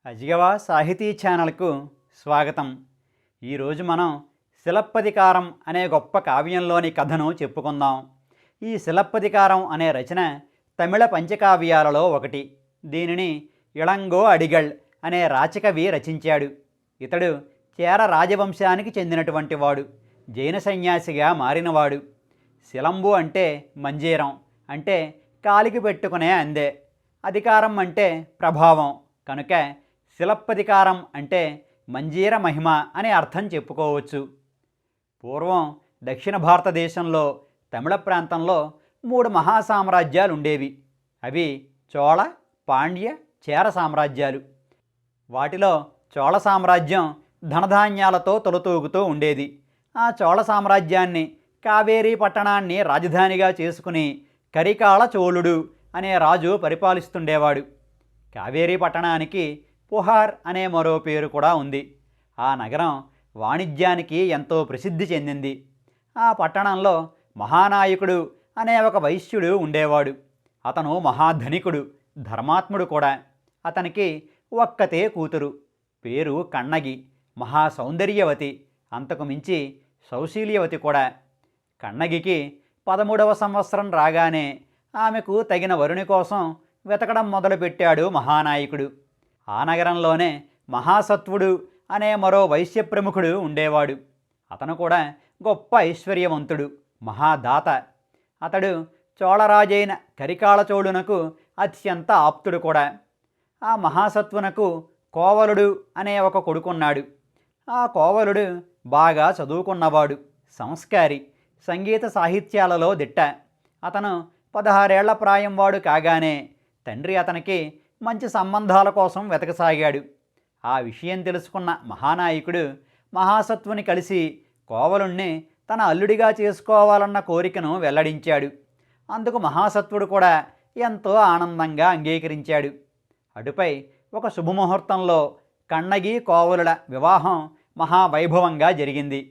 అజిగవా సాహితీ ఛానల్కు స్వాగతం. ఈరోజు మనం శిలప్పదికారం అనే గొప్ప కావ్యంలోని కథను చెప్పుకుందాం. ఈ శిలప్పదికారం అనే రచన తమిళ పంచకావ్యాలలో ఒకటి. దీనిని ఇళంగో అడిగళ్ అనే రాచకవి రచించాడు. ఇతడు చేర రాజవంశానికి చెందినటువంటి వాడు. జైన సన్యాసిగా మారినవాడు. శిలంబు అంటే మంజీరం, అంటే కాలికి పెట్టుకునే అందే. అధికారం అంటే ప్రభావం కనుక శిలప్పదికారం అంటే మంజీర మహిమ అనే అర్థం చెప్పుకోవచ్చు. పూర్వం దక్షిణ భారతదేశంలో తమిళ ప్రాంతంలో 3 మహాసామ్రాజ్యాలు ఉండేవి. అవి చోళ, పాండ్య, చేర సామ్రాజ్యాలు. వాటిలో చోళ సామ్రాజ్యం ధనధాన్యాలతో తొలతూగుతూ ఉండేది. ఆ చోళ సామ్రాజ్యాన్ని కావేరీ పట్టణాన్ని రాజధానిగా చేసుకుని కరికాల చోళుడు అనే రాజు పరిపాలిస్తుండేవాడు. కావేరీ పట్టణానికి పుహార్ అనే మరో పేరు కూడా ఉంది. ఆ నగరం వాణిజ్యానికి ఎంతో ప్రసిద్ధి చెందింది. ఆ పట్టణంలో మహానాయకుడు అనే ఒక వైశ్యుడు ఉండేవాడు. అతను మహాధనికుడు, ధర్మాత్ముడు కూడా. అతనికి ఒక్కతే కూతురు. పేరు కన్నగి. మహాసౌందర్యవతి, అంతకు మించి సౌశీల్యవతి కూడా. కన్నగికి 13వ సంవత్సరం రాగానే ఆమెకు తగిన వరుని కోసం వెతకడం మొదలుపెట్టాడు మహానాయకుడు. ఆ నగరంలోనే మహాసత్వుడు అనే మరో వైశ్య ప్రముఖుడు ఉండేవాడు. అతను కూడా గొప్ప ఐశ్వర్యవంతుడు, మహాదాత. అతడు చోళరాజైన కరికాల చోళునకు అత్యంత ఆప్తుడు కూడా. ఆ మహాసత్వునకు కోవలుడు అనే ఒక కొడుకున్నాడు. ఆ కోవలుడు బాగా చదువుకున్నవాడు, సంస్కారి, సంగీత సాహిత్యాలలో దిట్ట. అతను 16 ఏళ్ల ప్రాయం వాడు కాగానే తండ్రి అతనికి మంచి సంబంధాల కోసం వెతకసాగాడు. ఆ విషయం తెలుసుకున్న మహానాయకుడు మహాసత్వుని కలిసి కోవలుణ్ణి తన అల్లుడిగా చేసుకోవాలన్న కోరికను వెల్లడించాడు. అందుకు మహాసత్వుడు కూడా ఎంతో ఆనందంగా అంగీకరించాడు. అటుపై ఒక శుభముహూర్తంలో కన్నగి కోవలుల వివాహం మహావైభవంగా జరిగింది.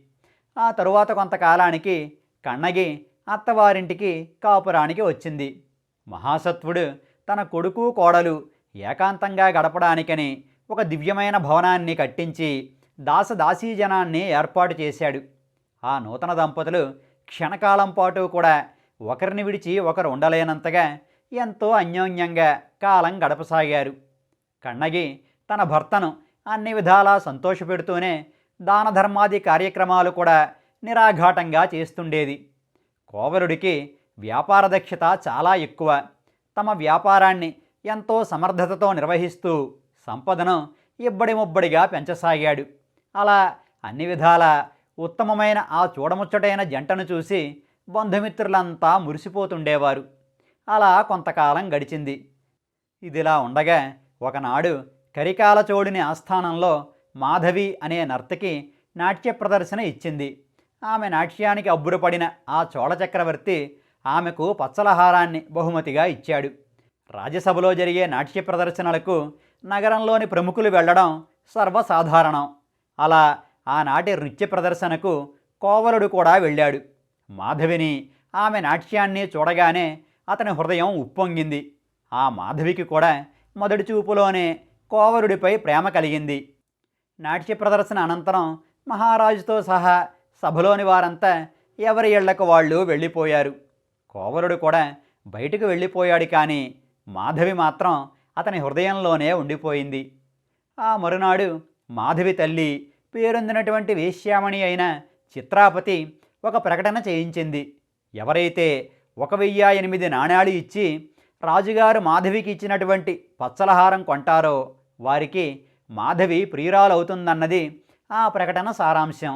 ఆ తరువాత కొంతకాలానికి కన్నగి అత్తవారింటికి కాపురానికి వచ్చింది. మహాసత్వుడు తన కొడుకు కోడలు ఏకాంతంగా గడపడానికని ఒక దివ్యమైన భవనాన్ని కట్టించి దాసదాసీజనాన్ని ఏర్పాటు చేశాడు. ఆ నూతన దంపతులు క్షణకాలం పాటు కూడా ఒకరిని విడిచి ఒకరు ఉండలేనంతగా ఎంతో అన్యోన్యంగా కాలం గడపసాగారు. కన్నగి తన భర్తను అన్ని విధాలా సంతోషపెడుతూనే దాన ధర్మాది కార్యక్రమాలు కూడా నిరాఘాటంగా చేస్తుండేది. కోవలుడికి వ్యాపార దక్షత చాలా ఎక్కువ. తమ వ్యాపారాన్ని ఎంతో సమర్థతతో నిర్వహిస్తూ సంపదను ఇబ్బడి ముబ్బడిగా పెంచసాగాడు. అలా అన్ని విధాల ఉత్తమమైన ఆ చూడముచ్చటైన జంటను చూసి బంధుమిత్రులంతా మురిసిపోతుండేవారు. అలా కొంతకాలం గడిచింది. ఇదిలా ఉండగా ఒకనాడు కరికాల చోళుని ఆస్థానంలో మాధవి అనే నర్తకి నాట్య ప్రదర్శన ఇచ్చింది. ఆమె నాట్యానికి అబ్బురపడిన ఆ చోళ చక్రవర్తి ఆమెకు పచ్చలహారాన్ని బహుమతిగా ఇచ్చాడు. రాజ్యసభలో జరిగే నాట్య ప్రదర్శనలకు నగరంలోని ప్రముఖులు వెళ్ళడం సర్వసాధారణం. అలా ఆనాటి నృత్య ప్రదర్శనకు కోవలుడు కూడా వెళ్ళాడు. మాధవిని, ఆమె నాట్యాన్ని చూడగానే అతని హృదయం ఉప్పొంగింది. ఆ మాధవికి కూడా మొదటి చూపులోనే కోవలుడిపై ప్రేమ కలిగింది. నాట్య ప్రదర్శన అనంతరం మహారాజుతో సహా సభలోని వారంతా ఎవరి ఇళ్లకు వాళ్ళు వెళ్ళిపోయారు. కోవలుడు కూడా బయటకు వెళ్ళిపోయాడు. కానీ మాధవి మాత్రం అతని హృదయంలోనే ఉండిపోయింది. ఆ మరునాడు మాధవి తల్లి పేరొందినటువంటి వేశ్యామణి అయిన చిత్రాపతి ఒక ప్రకటన చేయించింది. ఎవరైతే 1008 నాణేలు ఇచ్చి రాజుగారు మాధవికి ఇచ్చినటువంటి పచ్చలహారం కొంటారో వారికి మాధవి ప్రియురాలవుతుందన్నది ఆ ప్రకటన సారాంశం.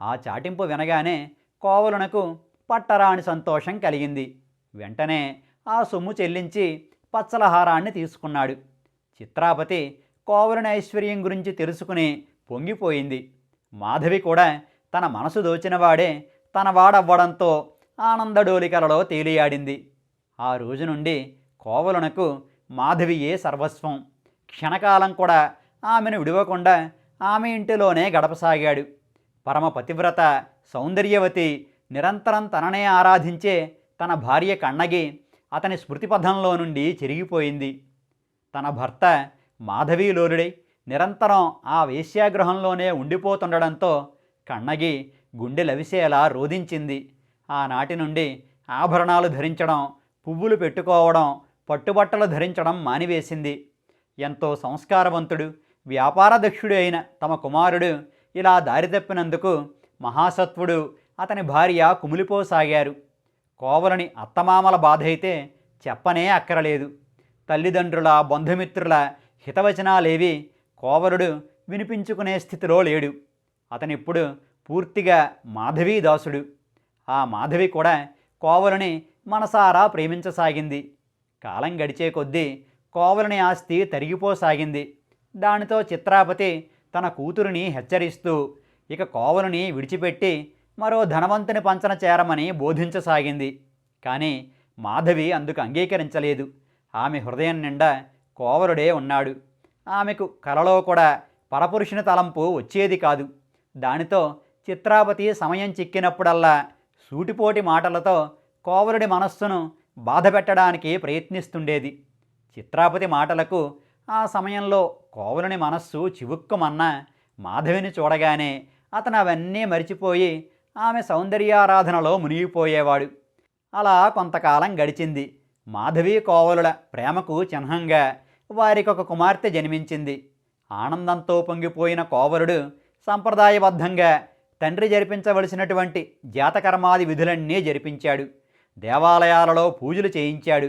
ఆ చాటింపు వినగానే కోవలునకు పట్టరాని సంతోషం కలిగింది. వెంటనే ఆ సొమ్ము చెల్లించి పచ్చలహారాన్ని తీసుకున్నాడు. చిత్రాపతి కోవలుని ఐశ్వర్యం గురించి తెలుసుకుని పొంగిపోయింది. మాధవి కూడా తన మనసు దోచినవాడే తన వాడవ్వడంతో ఆనందడోలికలలో తేలియాడింది. ఆ రోజు నుండి కోవలునకు మాధవియే సర్వస్వం. క్షణకాలం కూడా ఆమెను విడవకుండా ఆమె ఇంటిలోనే గడపసాగాడు. పరమ పతివ్రత సౌందర్యవతి నిరంతరం తననే ఆరాధించే తన భార్య కన్నగి అతని స్మృతిపథంలో నుండి చెరిగిపోయింది. తన భర్త మాధవీలోలుడై నిరంతరం ఆ వేశ్యాగృహంలోనే ఉండిపోతుండడంతో కన్నగి గుండె లవిసేలా రోదించింది. ఆనాటి నుండి ఆభరణాలు ధరించడం, పువ్వులు పెట్టుకోవడం, పట్టుబట్టలు ధరించడం మానివేసింది. ఎంతో సంస్కారవంతుడు, వ్యాపారదక్షుడు అయిన తమ కుమారుడు ఇలా దారి తప్పినందుకు మహాసత్వుడు, అతని భార్య కుమిలిపోసాగారు. కోవలుని అత్తమామల బాధ అయితే చెప్పనే అక్కరలేదు. తల్లిదండ్రుల, బంధుమిత్రుల హితవచనాలేవి కోవలుడు వినిపించుకునే స్థితిలో లేడు. అతనిప్పుడు పూర్తిగా మాధవీదాసుడు. ఆ మాధవి కూడా కోవలుని మనసారా ప్రేమించసాగింది. కాలం గడిచే కొద్దీ కోవలుని ఆస్తి తరిగిపోసాగింది. దానితో చిత్రాపతి తన కూతురిని హెచ్చరిస్తూ ఇక కోవలుని విడిచిపెట్టి మరో ధనవంతుని పంచన చేరమని బోధించసాగింది. కానీ మాధవి అందుకు అంగీకరించలేదు. ఆమె హృదయం నిండా కోవలుడే ఉన్నాడు. ఆమెకు కలలో కూడా పరపురుషుని తలంపు వచ్చేది కాదు. దానితో చిత్రాపతి సమయం చిక్కినప్పుడల్లా సూటిపోటి మాటలతో కోవలుడి మనస్సును బాధపెట్టడానికి ప్రయత్నిస్తుండేది. చిత్రాపతి మాటలకు ఆ సమయంలో కోవలుని మనస్సు చివుక్కుమన్నా మాధవిని చూడగానే అతను అవన్నీ మరిచిపోయి ఆమె సౌందర్యారాధనలో మునిగిపోయేవాడు. అలా కొంతకాలం గడిచింది. మాధవి కోవలుల ప్రేమకు చిహ్నంగా వారికొక కుమార్తె జన్మించింది. ఆనందంతో పొంగిపోయిన కోవలుడు సంప్రదాయబద్ధంగా తండ్రి జరిపించవలసినటువంటి జాతకర్మాది విధులన్నీ జరిపించాడు. దేవాలయాలలో పూజలు చేయించాడు.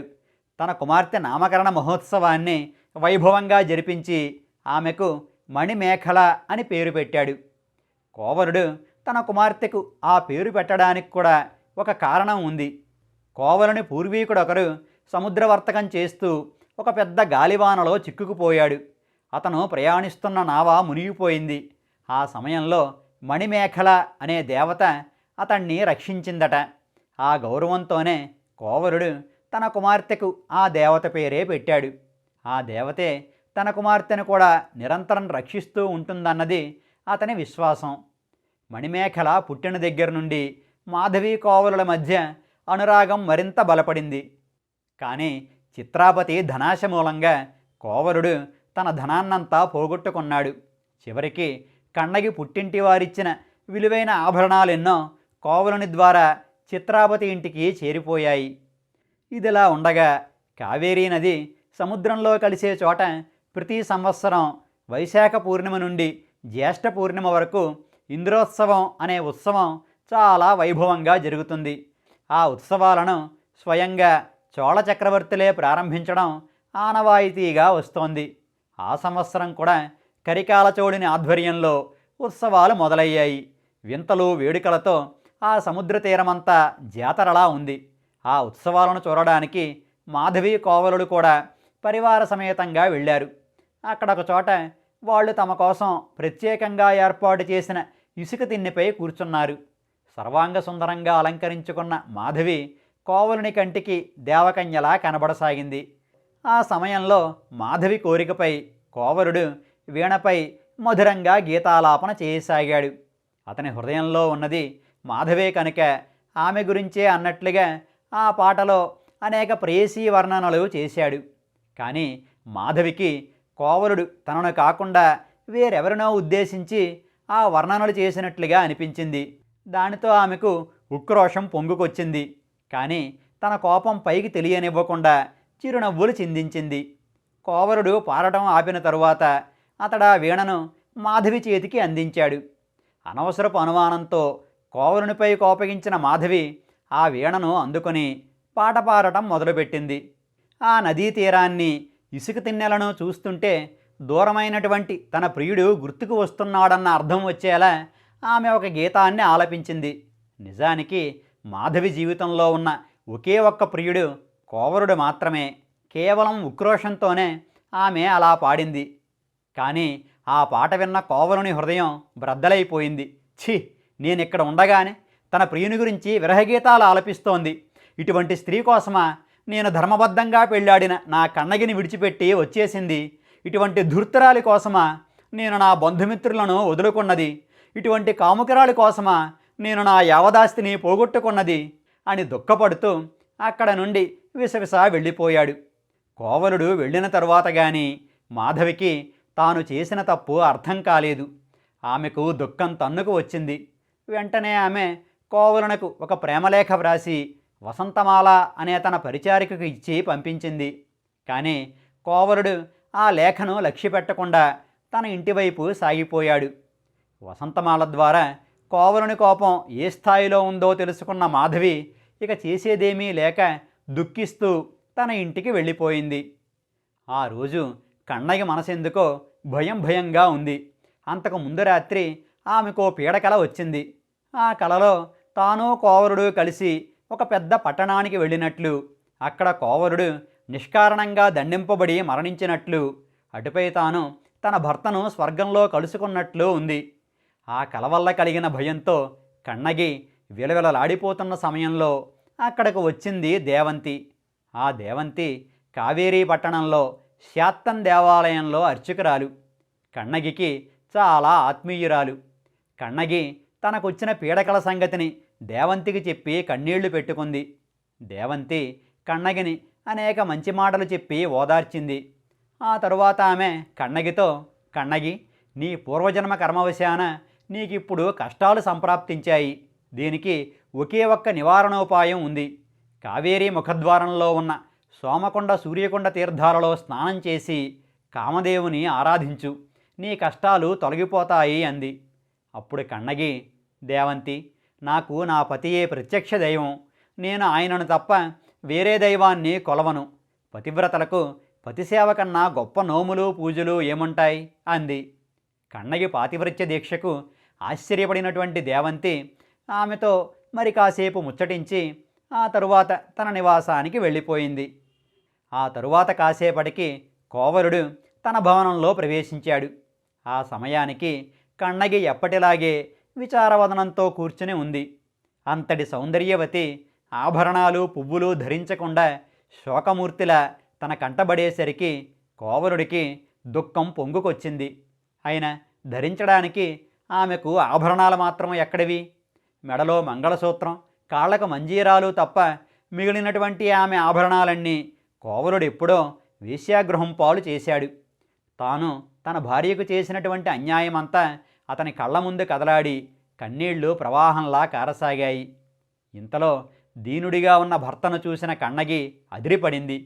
తన కుమార్తె నామకరణ మహోత్సవాన్ని వైభవంగా జరిపించి ఆమెకు మణిమేఖల అని పేరు పెట్టాడు. కోవలుడు తన కుమార్తెకు ఆ పేరు పెట్టడానికి కూడా ఒక కారణం ఉంది. కోవలుని పూర్వీకుడొకరు సముద్రవర్తకం చేస్తూ ఒక పెద్ద గాలివానలో చిక్కుకుపోయాడు. అతను ప్రయాణిస్తున్న నావ మునిగిపోయింది. ఆ సమయంలో మణిమేఖల అనే దేవత అతన్ని రక్షించిందట. ఆ గౌరవంతోనే కోవలుడు తన కుమార్తెకు ఆ దేవత పేరే పెట్టాడు. ఆ దేవతే తన కుమార్తెను కూడా నిరంతరం రక్షిస్తూ ఉంటుందన్నది అతని విశ్వాసం. మణిమేఖల పుట్టిన దగ్గర నుండి మాధవి కోవలుల మధ్య అనురాగం మరింత బలపడింది. కానీ చిత్రాపతి ధనాశ మూలంగా కోవలుడు తన ధనాన్నంతా పోగొట్టుకున్నాడు. చివరికి కన్నగి పుట్టింటి వారిచ్చిన విలువైన ఆభరణాలెన్నో కోవలుని ద్వారా చిత్రాపతి ఇంటికి చేరిపోయాయి. ఇదిలా ఉండగా కావేరీ నది సముద్రంలో కలిసే చోట ప్రతి సంవత్సరం వైశాఖ పూర్ణిమ నుండి జ్యేష్ఠ పూర్ణిమ వరకు ఇంద్రోత్సవం అనే ఉత్సవం చాలా వైభవంగా జరుగుతుంది. ఆ ఉత్సవాలను స్వయంగా చోళ చక్రవర్తులే ప్రారంభించడం ఆనవాయితీగా వస్తోంది. ఆ సంవత్సరం కూడా కరికాల చోళుని ఆధ్వర్యంలో ఉత్సవాలు మొదలయ్యాయి. వింతలు వేడుకలతో ఆ సముద్ర తీరమంతా జాతరలా ఉంది. ఆ ఉత్సవాలను చూడడానికి మాధవి కోవలుడు కూడా పరివార సమేతంగా వెళ్ళారు. అక్కడ ఒక చోట వాళ్ళు తమ కోసం ప్రత్యేకంగా ఏర్పాటు చేసిన ఇసుక తిన్నెపై కూర్చున్నారు. సర్వాంగ సుందరంగా అలంకరించుకున్న మాధవి కోవలుని కంటికి దేవకన్యలా కనబడసాగింది. ఆ సమయంలో మాధవి కోరికపై కోవలుడు వీణపై మధురంగా గీతాలాపన చేయసాగాడు. అతని హృదయంలో ఉన్నది మాధవే కనుక ఆమె గురించే అన్నట్లుగా ఆ పాటలో అనేక ప్రేయసీ వర్ణనలు చేశాడు. కానీ మాధవికి కోవలుడు తనను కాకుండా వేరెవరినో ఉద్దేశించి ఆ వర్ణనలు చేసినట్లుగా అనిపించింది. దానితో ఆమెకు ఉక్రోషం పొంగుకొచ్చింది. కానీ తన కోపం పైకి తెలియనివ్వకుండా చిరునవ్వులు చిందించింది. కోవలుడు పాడటం ఆపిన తరువాత అతడా వీణను మాధవి చేతికి అందించాడు. అనవసరపు అనుమానంతో కోవలునిపై కోపగించిన మాధవి ఆ వీణను అందుకొని పాట పాడటం మొదలుపెట్టింది. ఆ నదీ తీరాన్ని, ఇసుక తిన్నెలను చూస్తుంటే దూరమైనటువంటి తన ప్రియుడు గుర్తుకు వస్తున్నాడన్న అర్థం వచ్చేలా ఆమె ఒక గీతాన్ని ఆలపించింది. నిజానికి మాధవి జీవితంలో ఉన్న ఒకే ఒక్క ప్రియుడు కోవలుడు మాత్రమే. కేవలం ఉక్రోషంతోనే ఆమె అలా పాడింది. కానీ ఆ పాట విన్న కోవలుని హృదయం బ్రద్దలైపోయింది. ఛీ, నేనిక్కడ ఉండగానే తన ప్రియుని గురించి విరహగీతాలు ఆలపిస్తోంది. ఇటువంటి స్త్రీ కోసమా నేను ధర్మబద్ధంగా పెళ్ళాడిన నా కన్నగిని విడిచిపెట్టి వచ్చేసింది? ఇటువంటి ధూర్తరాలి కోసమా నేను నా బంధుమిత్రులను వదులుకున్నది? ఇటువంటి కాముకరాలి కోసమా నేను నా యావదాస్తిని పోగొట్టుకున్నది అని దుఃఖపడుతూ అక్కడ నుండి విసవిస వెళ్ళిపోయాడు. కోవలుడు వెళ్ళిన తరువాత కానీ మాధవికి తాను చేసిన తప్పు అర్థం కాలేదు. ఆమెకు దుఃఖం తన్నుకు వచ్చింది. వెంటనే ఆమె కోవలనకు ఒక ప్రేమలేఖ వ్రాసి వసంతమాల అనే తన పరిచారికకు ఇచ్చి పంపించింది. కానీ కోవలుడు ఆ లేఖను లక్ష్యపెట్టకుండా తన ఇంటివైపు సాగిపోయాడు. వసంతమాల ద్వారా కోవలుని కోపం ఏ స్థాయిలో ఉందో తెలుసుకున్న మాధవి ఇక చేసేదేమీ లేక దుఃఖిస్తూ తన ఇంటికి వెళ్ళిపోయింది. ఆ రోజు కన్నయ్య మనసెందుకో భయంగా ఉంది. అంతకు ముందు రాత్రి ఆమెకో పీడకల వచ్చింది. ఆ కలలో తాను కోవలుడు కలిసి ఒక పెద్ద పట్టణానికి వెళ్ళినట్లు, అక్కడ కోవలుడు నిష్కారణంగా దండింపబడి మరణించినట్లు, అటుపై తాను తన భర్తను స్వర్గంలో కలుసుకున్నట్లు ఉంది. ఆ కల వల్ల కలిగిన భయంతో కన్నగి విలవిలలాడిపోతున్న సమయంలో అక్కడకు వచ్చింది దేవంతి. ఆ దేవంతి కావేరీ పట్టణంలో శాత్తన్ దేవాలయంలో అర్చకురాలు. కన్నగికి చాలా ఆత్మీయురాలు. కన్నగి తనకొచ్చిన పీడకల సంగతిని దేవంతికి చెప్పి కన్నీళ్లు పెట్టుకుంది. దేవంతి కన్నగిని అనేక మంచి మాటలు చెప్పి ఓదార్చింది. ఆ తరువాత ఆమె కన్నగితో, కన్నగి, నీ పూర్వజన్మ కర్మవశాన నీకిప్పుడు కష్టాలు సంప్రాప్తించాయి. దీనికి ఒకే ఒక్క నివారణోపాయం ఉంది. కావేరీ ముఖద్వారంలో ఉన్న సోమకొండ సూర్యకొండ తీర్థాలలో స్నానం చేసి కామదేవుని ఆరాధించు, నీ కష్టాలు తొలగిపోతాయి అంది. అప్పుడు కన్నగి, దేవంతి, నాకు నా పతియే ప్రత్యక్ష దైవం. నేను ఆయనను తప్ప వేరే దైవాన్ని కొలవను. పతివ్రతలకు పతిసేవ కన్నా గొప్ప నోములు పూజలు ఏముంటాయి అంది. కన్నగి పాతివ్రత్య దీక్షకు ఆశ్చర్యపడినటువంటి దేవంతి ఆమెతో మరి కాసేపు ముచ్చటించి ఆ తరువాత తన నివాసానికి వెళ్ళిపోయింది. ఆ తరువాత కాసేపటికి కోవలుడు తన భవనంలో ప్రవేశించాడు. ఆ సమయానికి కన్నగి ఎప్పటిలాగే విచారవదనంతో కూర్చుని ఉంది. అంతటి సౌందర్యవతి ఆభరణాలు పువ్వులు ధరించకుండా శోకమూర్తిలా తన కంటబడేసరికి కోవలుడికి దుఃఖం పొంగుకొచ్చింది. అయినా ధరించడానికి ఆమెకు ఆభరణాలు మాత్రం ఎక్కడివి? మెడలో మంగళసూత్రం, కాళ్లకు మంజీరాలు తప్ప మిగిలినటువంటి ఆమె ఆభరణాలన్నీ కోవలుడు ఎప్పుడో వేశ్యాగృహం పాలు చేశాడు. తాను తన భార్యకు చేసినటువంటి అన్యాయమంతా అతని కళ్ళ ముందు కదలాడి కన్నీళ్లు ప్రవాహంలా కారసాగాయి. ఇంతలో దీనుడిగా ఉన్న భర్తను చూసిన కన్నగి అదిరిపడింది.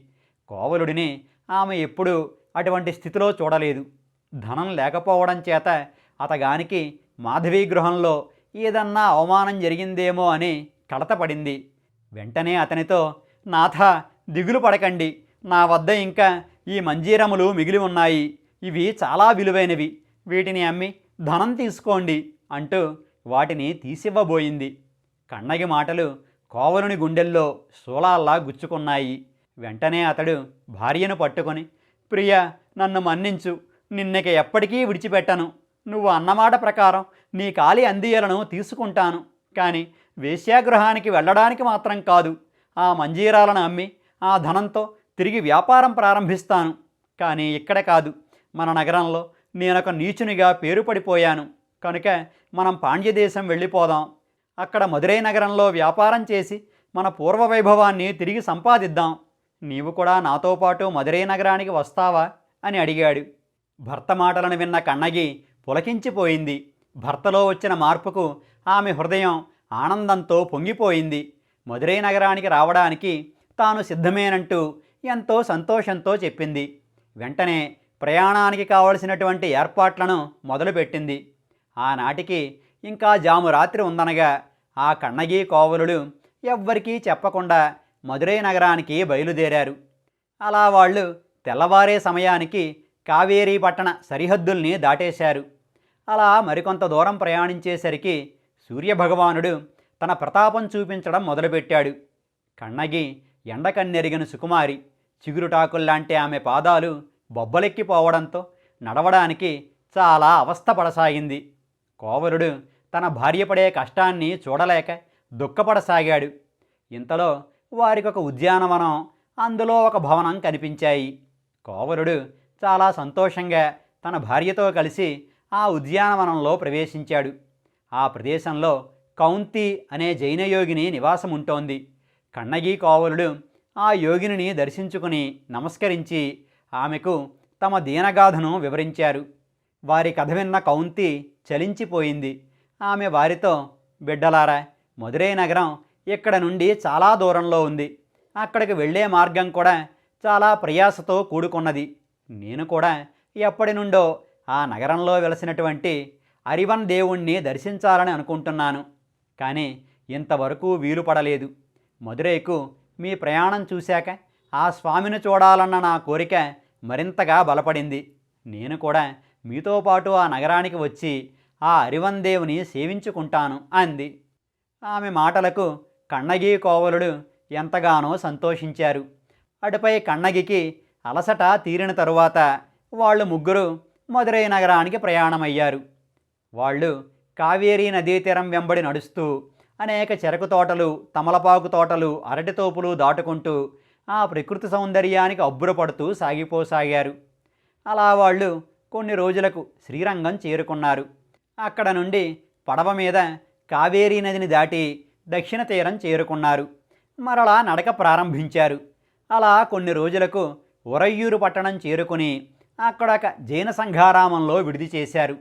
కోవలుడిని ఆమె ఎప్పుడూ అటువంటి స్థితిలో చూడలేదు. ధనం లేకపోవడం చేత అతగానికి మాధవీ గృహంలో ఏదన్నా అవమానం జరిగిందేమో అని కలతపడింది. వెంటనే అతనితో, నాథ, దిగులు పడకండి, నా వద్ద ఇంకా ఈ మంజీరములు మిగిలి ఉన్నాయి. ఇవి చాలా విలువైనవి. వీటిని అమ్మి ధనం తీసుకోండి అంటూ వాటిని తీసివ్వబోయింది. కన్నగి మాటలు కోవలుని గుండెల్లో శూలాల్లా గుచ్చుకున్నాయి. వెంటనే అతడు భార్యను పట్టుకొని, ప్రియ, నన్ను మన్నించు, నిన్నక ఎప్పటికీ విడిచిపెట్టను. నువ్వు అన్నమాట ప్రకారం నీ కాలి అందియలను తీసుకుంటాను. కానీ వేశ్యాగృహానికి వెళ్ళడానికి మాత్రం కాదు. ఆ మంజీరాలను అమ్మి ఆ ధనంతో తిరిగి వ్యాపారం ప్రారంభిస్తాను. కానీ ఇక్కడ కాదు, మన నగరంలో నేనొక నీచునిగా పేరు పడిపోయాను. కనుక మనం పాండ్యదేశం వెళ్ళిపోదాం. అక్కడ మదురై నగరంలో వ్యాపారం చేసి మన పూర్వ వైభవాన్ని తిరిగి సంపాదిద్దాం. నీవు కూడా నాతో పాటు మదురై నగరానికి వస్తావా అని అడిగాడు. భర్త మాటలను విన్న కన్నగి పులకించిపోయింది. భర్తలో వచ్చిన మార్పుకు ఆమె హృదయం ఆనందంతో పొంగిపోయింది. మదురై నగరానికి రావడానికి తాను సిద్ధమేనంటూ ఎంతో సంతోషంతో చెప్పింది. వెంటనే ప్రయాణానికి కావలసినటువంటి ఏర్పాట్లను మొదలుపెట్టింది. ఆనాటికి ఇంకా జాము రాత్రి ఉందనగా ఆ కన్నగి కోవలుడు ఎవ్వరికీ చెప్పకుండా మదురై నగరానికి బయలుదేరారు. అలా వాళ్ళు తెల్లవారే సమయానికి కావేరీ పట్టణ సరిహద్దుల్ని దాటేశారు. అలా మరికొంత దూరం ప్రయాణించేసరికి సూర్యభగవానుడు తన ప్రతాపం చూపించడం మొదలుపెట్టాడు. కన్నగి ఎండకన్నెరిగిన సుకుమారి. చిగురుటాకుల్లాంటి ఆమె పాదాలు బొబ్బలెక్కిపోవడంతో నడవడానికి చాలా అవస్థపడసాగింది. కోవలుడు తన భార్య పడే కష్టాన్ని చూడలేక దుఃఖపడసాగాడు. ఇంతలో వారికొక ఉద్యానవనం, అందులో ఒక భవనం కనిపించాయి. కోవలుడు చాలా సంతోషంగా తన భార్యతో కలిసి ఆ ఉద్యానవనంలో ప్రవేశించాడు. ఆ ప్రదేశంలో కౌంతి అనే జైన యోగిని నివాసం ఉంటోంది. కన్నగి కోవలుడు ఆ యోగిని దర్శించుకుని నమస్కరించి ఆమెకు తమ దీనగాథను వివరించారు. వారి కథ విన్న కౌంతి చలించిపోయింది. ఆమె వారితో, బిడ్డలారా, మదురై నగరం ఇక్కడ నుండి చాలా దూరంలో ఉంది. అక్కడికి వెళ్ళే మార్గం కూడా చాలా ప్రయాసతో కూడుకున్నది. నేను కూడా ఎప్పటి నుండో ఆ నగరంలో వెలసినటువంటి అరివన్ దేవుణ్ణి దర్శించాలని అనుకుంటున్నాను. కానీ ఇంతవరకు వీలు పడలేదు. మదురైకు మీ ప్రయాణం చూశాక ఆ స్వామిని చూడాలన్న నా కోరిక మరింతగా బలపడింది. నేను కూడా మీతో పాటు ఆ నగరానికి వచ్చి ఆ అరివన్ దేవుని సేవించుకుంటాను అంది. ఆమె మాటలకు కన్నగి కోవలుడు ఎంతగానో సంతోషించారు. అటుపై కన్నగికి అలసట తీరిన తరువాత వాళ్ళు ముగ్గురు మదురై నగరానికి ప్రయాణమయ్యారు. వాళ్ళు కావేరీ నదీ తీరం వెంబడి నడుస్తూ అనేక చెరకు తోటలు, తమలపాకు తోటలు, అరటి తోపులు దాటుకుంటూ ఆ ప్రకృతి సౌందర్యానికి అబ్బురపడుతూ సాగిపోసాగారు. అలా వాళ్ళు కొన్ని రోజులకు శ్రీరంగం చేరుకున్నారు. అక్కడ నుండి పడవ మీద కావేరీ నదిని దాటి దక్షిణ తీరం చేరుకున్నారు. మరలా నడక ప్రారంభించారు. అలా కొన్ని రోజులకు ఉరయ్యూరు పట్టణం చేరుకుని అక్కడ ఒక జైన సంఘారామంలో విడిది చేశారు.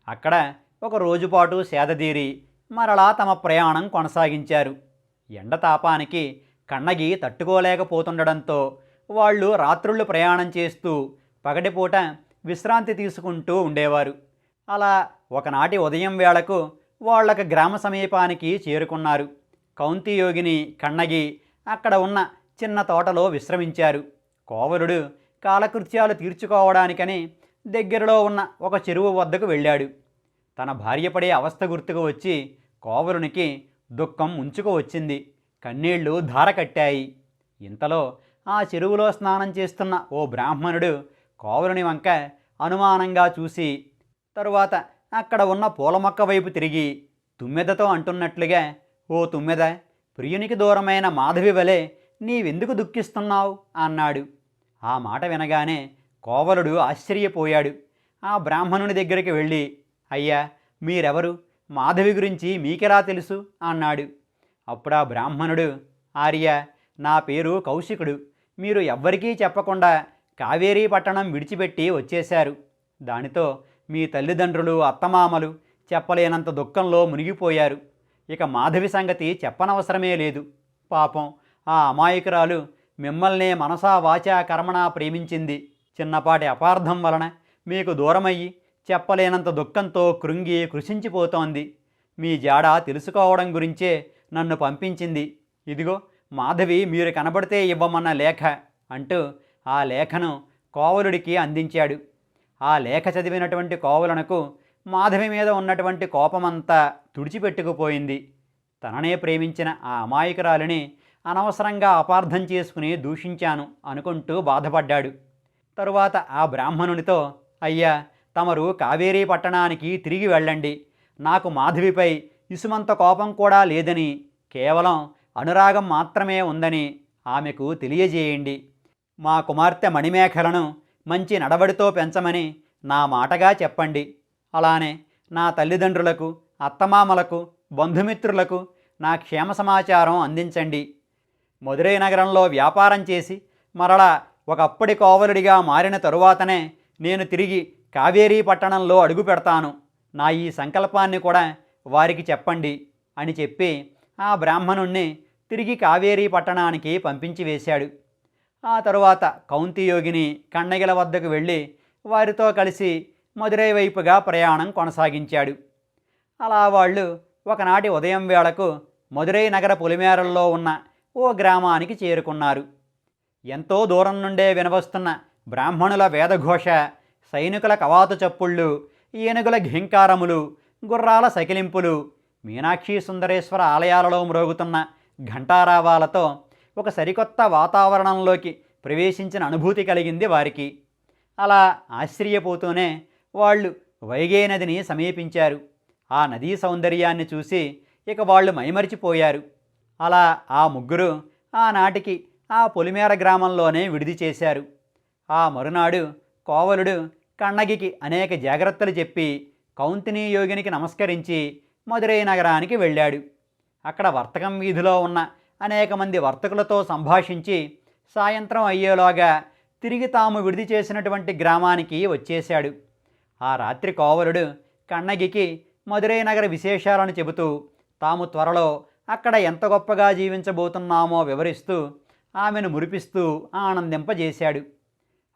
అక్కడ ఒక రోజుపాటు సేదదీరి మరలా తమ ప్రయాణం కొనసాగించారు. ఎండతాపానికి కన్నగి తట్టుకోలేకపోతుండడంతో వాళ్ళు రాత్రుళ్ళు ప్రయాణం చేస్తూ పగటిపూట విశ్రాంతి తీసుకుంటూ ఉండేవారు. అలా ఒకనాటి ఉదయం వేళకు వాళ్ళకి గ్రామ సమీపానికి చేరుకున్నారు. కౌంతియోగిని కన్నగి అక్కడ ఉన్న చిన్న తోటలో విశ్రమించారు. కోవలుడు కాలకృత్యాలు తీర్చుకోవడానికని దగ్గరలో ఉన్న ఒక చెరువు వద్దకు వెళ్ళాడు. తన భార్య పడే అవస్థ గుర్తుకు వచ్చి కోవలునికి దుఃఖం ముంచుకు వచ్చింది. కన్నీళ్లు ధార కట్టాయి. ఇంతలో ఆ చెరువులో స్నానం చేస్తున్న ఓ బ్రాహ్మణుడు కోవలుని వంక అనుమానంగా చూసి తరువాత అక్కడ ఉన్న పూల మొక్క వైపు తిరిగి తుమ్మెదతో అంటున్నట్లుగా, ఓ తుమ్మెద, ప్రియునికి దూరమైన మాధవి వలె నీవెందుకు దుఃఖిస్తున్నావు అన్నాడు. ఆ మాట వినగానే కోవలుడు ఆశ్చర్యపోయాడు. ఆ బ్రాహ్మణుని దగ్గరికి వెళ్ళి, అయ్యా, మీరెవరు? మాధవి గురించి మీకెలా తెలుసు అన్నాడు. అప్పుడు ఆ బ్రాహ్మణుడు, ఆర్య, నా పేరు కౌశికుడు. మీరు ఎవ్వరికీ చెప్పకుండా కావేరీ పట్టణం విడిచిపెట్టి వచ్చేశారు. దానితో మీ తల్లిదండ్రులు, అత్తమామలు చెప్పలేనంత దుఃఖంలో మునిగిపోయారు. ఇక మాధవి సంగతి చెప్పనవసరమే లేదు. పాపం ఆ అమాయకురాలు మిమ్మల్నే మనసా వాచా కర్మణా ప్రేమించింది. చిన్నపాటి అపార్థం వలన మీకు దూరమయ్యి చెప్పలేనంత దుఃఖంతో కృంగి కృషించిపోతోంది. మీ జాడ తెలుసుకోవడం గురించే నన్ను పంపించింది. ఇదిగో మాధవి మీరు కనబడితే ఇవ్వమన్న లేఖ అంటూ ఆ లేఖను కోవలుడికి అందించాడు. ఆ లేఖ చదివినటువంటి కోవలనకు మాధవి మీద ఉన్నటువంటి కోపమంతా తుడిచిపెట్టుకుపోయింది. తననే ప్రేమించిన ఆ అమాయకురాలిని అనవసరంగా అపార్థం చేసుకుని దూషించాను అనుకుంటూ బాధపడ్డాడు. తరువాత ఆ బ్రాహ్మణునితో, అయ్యా, తమరు కావేరీ పట్టణానికి తిరిగి వెళ్ళండి. నాకు మాధవిపై ఇసుమంత కోపం కూడా లేదని, కేవలం అనురాగం మాత్రమే ఉందని ఆమెకు తెలియజేయండి. మా కుమార్తె మణిమేఖలను మంచి నడవడితో పెంచమని నా మాటగా చెప్పండి. అలానే నా తల్లిదండ్రులకు, అత్తమామలకు, బంధుమిత్రులకు నా క్షేమ సమాచారం అందించండి. మదురై నగరంలో వ్యాపారం చేసి మరలా ఒకప్పటి కోవలుడిగా మారిన తరువాతనే నేను తిరిగి కావేరీ పట్టణంలో అడుగు పెడతాను. నా ఈ సంకల్పాన్ని కూడా వారికి చెప్పండి అని చెప్పి ఆ బ్రాహ్మణుణ్ణి తిరిగి కావేరీ పట్టణానికి పంపించి వేశాడు. ఆ తరువాత కౌంతియోగిని కన్నగిల వద్దకు వెళ్ళి వారితో కలిసి మదురై వైపుగా ప్రయాణం కొనసాగించాడు. అలా వాళ్ళు ఒకనాటి ఉదయం వేళకు మదురై నగర పొలిమేరల్లో ఉన్న ఓ గ్రామానికి చేరుకున్నారు. ఎంతో దూరం నుండే వినవస్తున్న బ్రాహ్మణుల వేదఘోష, సైనికుల కవాతు చప్పుళ్ళు, ఏనుగుల ఘింకారములు, గుర్రాల సకిలింపులు, మీనాక్షి సుందరేశ్వర ఆలయాలలో మ్రోగుతున్న ఘంటారావాలతో ఒక సరికొత్త వాతావరణంలోకి ప్రవేశించిన అనుభూతి కలిగింది వారికి. అలా ఆశ్చర్యపోతూనే వాళ్ళు వైగే నదిని సమీపించారు. ఆ నదీ సౌందర్యాన్ని చూసి ఇక వాళ్ళు మైమరిచిపోయారు. అలా ఆ ముగ్గురు ఆనాటికి ఆ పొలిమేర గ్రామంలోనే విడిది చేశారు. ఆ మరునాడు కోవలుడు కన్నగికి అనేక జాగ్రత్తలు చెప్పి కౌంతిని యోగినికి నమస్కరించి మదురై నగరానికి వెళ్ళాడు. అక్కడ వర్తకం వీధిలో ఉన్న అనేక మంది వర్తకులతో సంభాషించి సాయంత్రం అయ్యేలోగా తిరిగి తాము విడిది చేసినటువంటి గ్రామానికి వచ్చేశాడు. ఆ రాత్రి కోవలుడు కన్నగికి మదురై నగర విశేషాలను చెబుతూ తాము త్వరలో అక్కడ ఎంత గొప్పగా జీవించబోతున్నామో వివరిస్తూ ఆమెను మురిపిస్తూ ఆనందింపజేశాడు.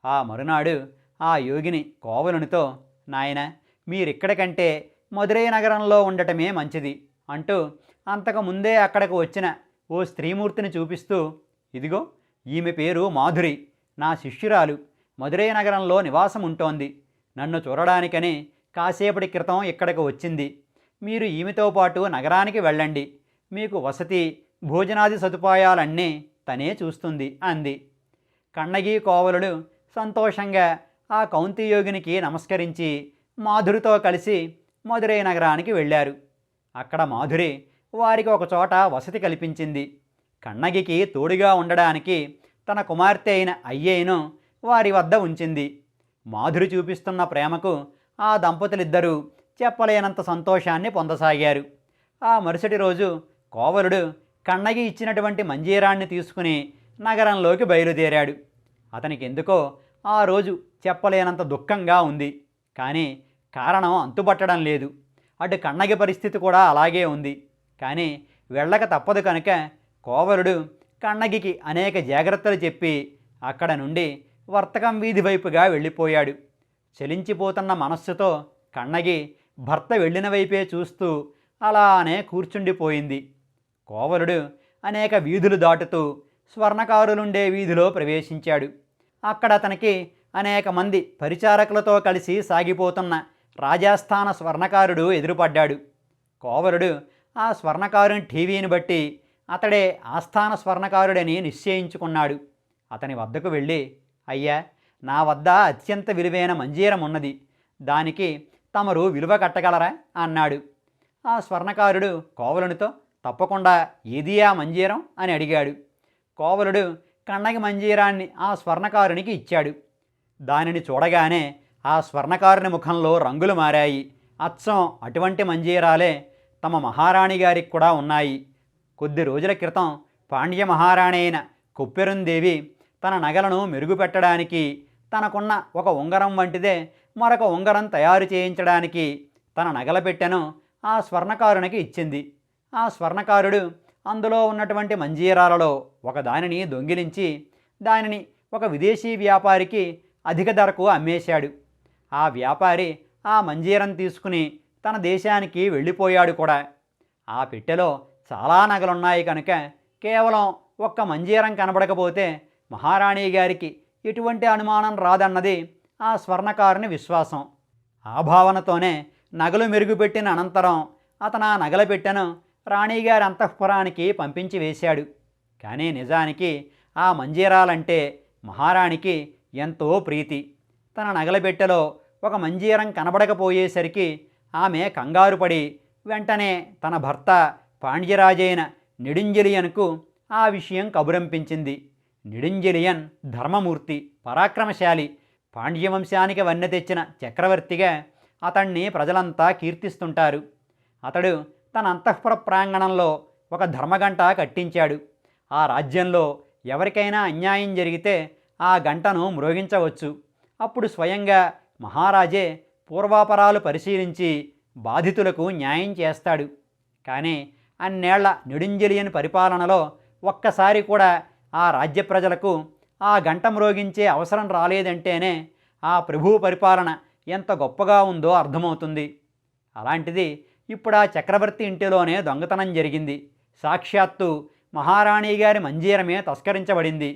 ఆ మరునాడు ఆ యోగిని కోవలునితో, నాయన, మీరిక్కడి కంటే మదురై నగరంలో ఉండటమే మంచిది అంటూ అంతకు ముందే అక్కడికి వచ్చిన ఓ స్త్రీమూర్తిని చూపిస్తూ, ఇదిగో ఈమె పేరు మాధురి, నా శిష్యురాలు, మదురై నగరంలో నివాసం ఉంటోంది. నన్ను చూడడానికని కాసేపటి క్రితం ఇక్కడికి వచ్చింది. మీరు ఈమెతో పాటు నగరానికి వెళ్ళండి. మీకు వసతి భోజనాది సదుపాయాలన్నీ తనే చూస్తుంది అంది. కన్నగి కోవలుడు సంతోషంగా ఆ కౌంతియోగినికి నమస్కరించి మాధురితో కలిసి మదురై నగరానికి వెళ్ళారు. అక్కడ మాధురి వారికి ఒకచోట వసతి కల్పించింది. కన్నగికి తోడుగా ఉండడానికి తన కుమార్తె అయిన అయ్యేను వారి వద్ద ఉంచింది. మాధురి చూపిస్తున్న ప్రేమకు ఆ దంపతులిద్దరూ చెప్పలేనంత సంతోషాన్ని పొందసాగారు. ఆ మరుసటి రోజు కోవలుడు కన్నగి ఇచ్చినటువంటి మంజీరాన్ని తీసుకుని నగరంలోకి బయలుదేరాడు. అతనికి ఎందుకో ఆ రోజు చెప్పలేనంత దుఃఖంగా ఉంది. కానీ కారణం అంతుపట్టడం లేదు. అటు కన్నగి పరిస్థితి కూడా అలాగే ఉంది. కానీ వెళ్ళక తప్పదు కనుక కోవలుడు కన్నగికి అనేక జాగ్రత్తలు చెప్పి అక్కడ నుండి వర్తకం వీధి వైపుగా వెళ్ళిపోయాడు. చలించిపోతున్న మనస్సుతో కన్నగి భర్త వెళ్ళిన వైపే చూస్తూ అలానే కూర్చుండిపోయింది. కోవలుడు అనేక వీధులు దాటుతూ స్వర్ణకారులుండే వీధిలో ప్రవేశించాడు. అక్కడ అతనికి అనేక మంది పరిచారకులతో కలిసి సాగిపోతున్న రాజస్థాన స్వర్ణకారుడు ఎదురుపడ్డాడు. కోవలుడు ఆ స్వర్ణకారుని టీవీని బట్టి అతడే ఆస్థాన స్వర్ణకారుడని నిశ్చయించుకున్నాడు. అతని వద్దకు వెళ్ళి, అయ్యా, నా వద్ద అత్యంత విలువైన మంజీరం ఉన్నది, దానికి తమరు విలువ కట్టగలరా అన్నాడు. ఆ స్వర్ణకారుడు కోవలునితో, తప్పకుండా ఏది ఆ మంజీరం అని అడిగాడు. కోవలుడు కన్నగి మంజీరాన్ని ఆ స్వర్ణకారునికి ఇచ్చాడు. దానిని చూడగానే ఆ స్వర్ణకారుని ముఖంలో రంగులు మారాయి. అచ్చం అటువంటి మంజీరాలే తమ మహారాణి గారికి కూడా ఉన్నాయి. కొద్ది రోజుల క్రితం పాండ్య మహారాణి అయిన కొప్పెరుందేవి తన నగలను మెరుగుపెట్టడానికి తనకున్న ఒక ఉంగరం వంటిదే మరొక ఉంగరం తయారు చేయించడానికి తన నగల పెట్టెను ఆ స్వర్ణకారునికి ఇచ్చింది. ఆ స్వర్ణకారుడు అందులో ఉన్నటువంటి మంజీరాలలో ఒకదానిని దొంగిలించి దానిని ఒక విదేశీ వ్యాపారికి అధిక ధరకు అమ్మేశాడు. ఆ వ్యాపారి ఆ మంజీరం తీసుకుని తన దేశానికి వెళ్ళిపోయాడు కూడా. ఆ పెట్టెలో చాలా నగలున్నాయి కనుక కేవలం ఒక్క మంజీరం కనబడకపోతే మహారాణి గారికి ఎటువంటి అనుమానం రాదన్నది ఆ స్వర్ణకారుని విశ్వాసం. ఆ భావనతోనే నగలు మెరుగుపెట్టిన అనంతరం అతను ఆ నగల పెట్టెను రాణిగారి అంతఃపురానికి పంపించి వేశాడు. కానీ నిజానికి ఆ మంజీరాలంటే మహారాణికి ఎంతో ప్రీతి. తన నగల పెట్టెలో ఒక మంజీరం కనబడకపోయేసరికి ఆమె కంగారుపడి వెంటనే తన భర్త పాండ్యరాజైన నెడుంజలియన్కు ఆ విషయం కబురంపించింది. నెడుంజలియన్ ధర్మమూర్తి, పరాక్రమశాలి, పాండ్యవంశానికి వన్నె తెచ్చిన చక్రవర్తిగా అతన్ని ప్రజలంతా కీర్తిస్తుంటారు. అతడు తన అంతఃపుర ప్రాంగణంలో ఒక ధర్మగంట కట్టించాడు. ఆ రాజ్యంలో ఎవరికైనా అన్యాయం జరిగితే ఆ గంటను మ్రోగించవచ్చు. అప్పుడు స్వయంగా మహారాజే పూర్వాపరాలు పరిశీలించి బాధితులకు న్యాయం చేస్తాడు. కానీ అన్నేళ్ల నెడుంజలియన్ పరిపాలనలో ఒక్కసారి కూడా ఆ రాజ్య ప్రజలకు ఆ గంట మ్రోగించే అవసరం రాలేదంటేనే ఆ ప్రభువు పరిపాలన ఎంత గొప్పగా ఉందో అర్థమవుతుంది. అలాంటిది ఇప్పుడు ఆ చక్రవర్తి ఇంటిలోనే దొంగతనం జరిగింది. సాక్షాత్తు మహారాణి గారి మంజీరమే తస్కరించబడింది.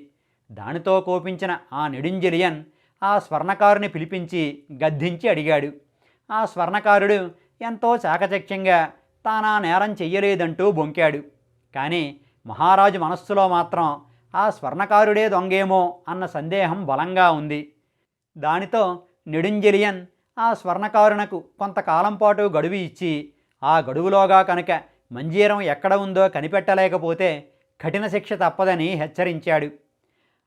దానితో కోపించిన ఆ నెడుంజలియన్ ఆ స్వర్ణకారుని పిలిపించి గద్దించి అడిగాడు. ఆ స్వర్ణకారుడు ఎంతో చాకచక్యంగా తానా నేరం చెయ్యలేదంటూ బొంకాడు. కానీ మహారాజు మనస్సులో మాత్రం ఆ స్వర్ణకారుడే దొంగేమో అన్న సందేహం బలంగా ఉంది. దానితో నెడుంజలియన్ ఆ స్వర్ణకారునకు కొంతకాలం పాటు గడువు ఇచ్చి ఆ గడువులోగా కనుక మంజీరం ఎక్కడ ఉందో కనిపెట్టలేకపోతే కఠిన శిక్ష తప్పదని హెచ్చరించాడు.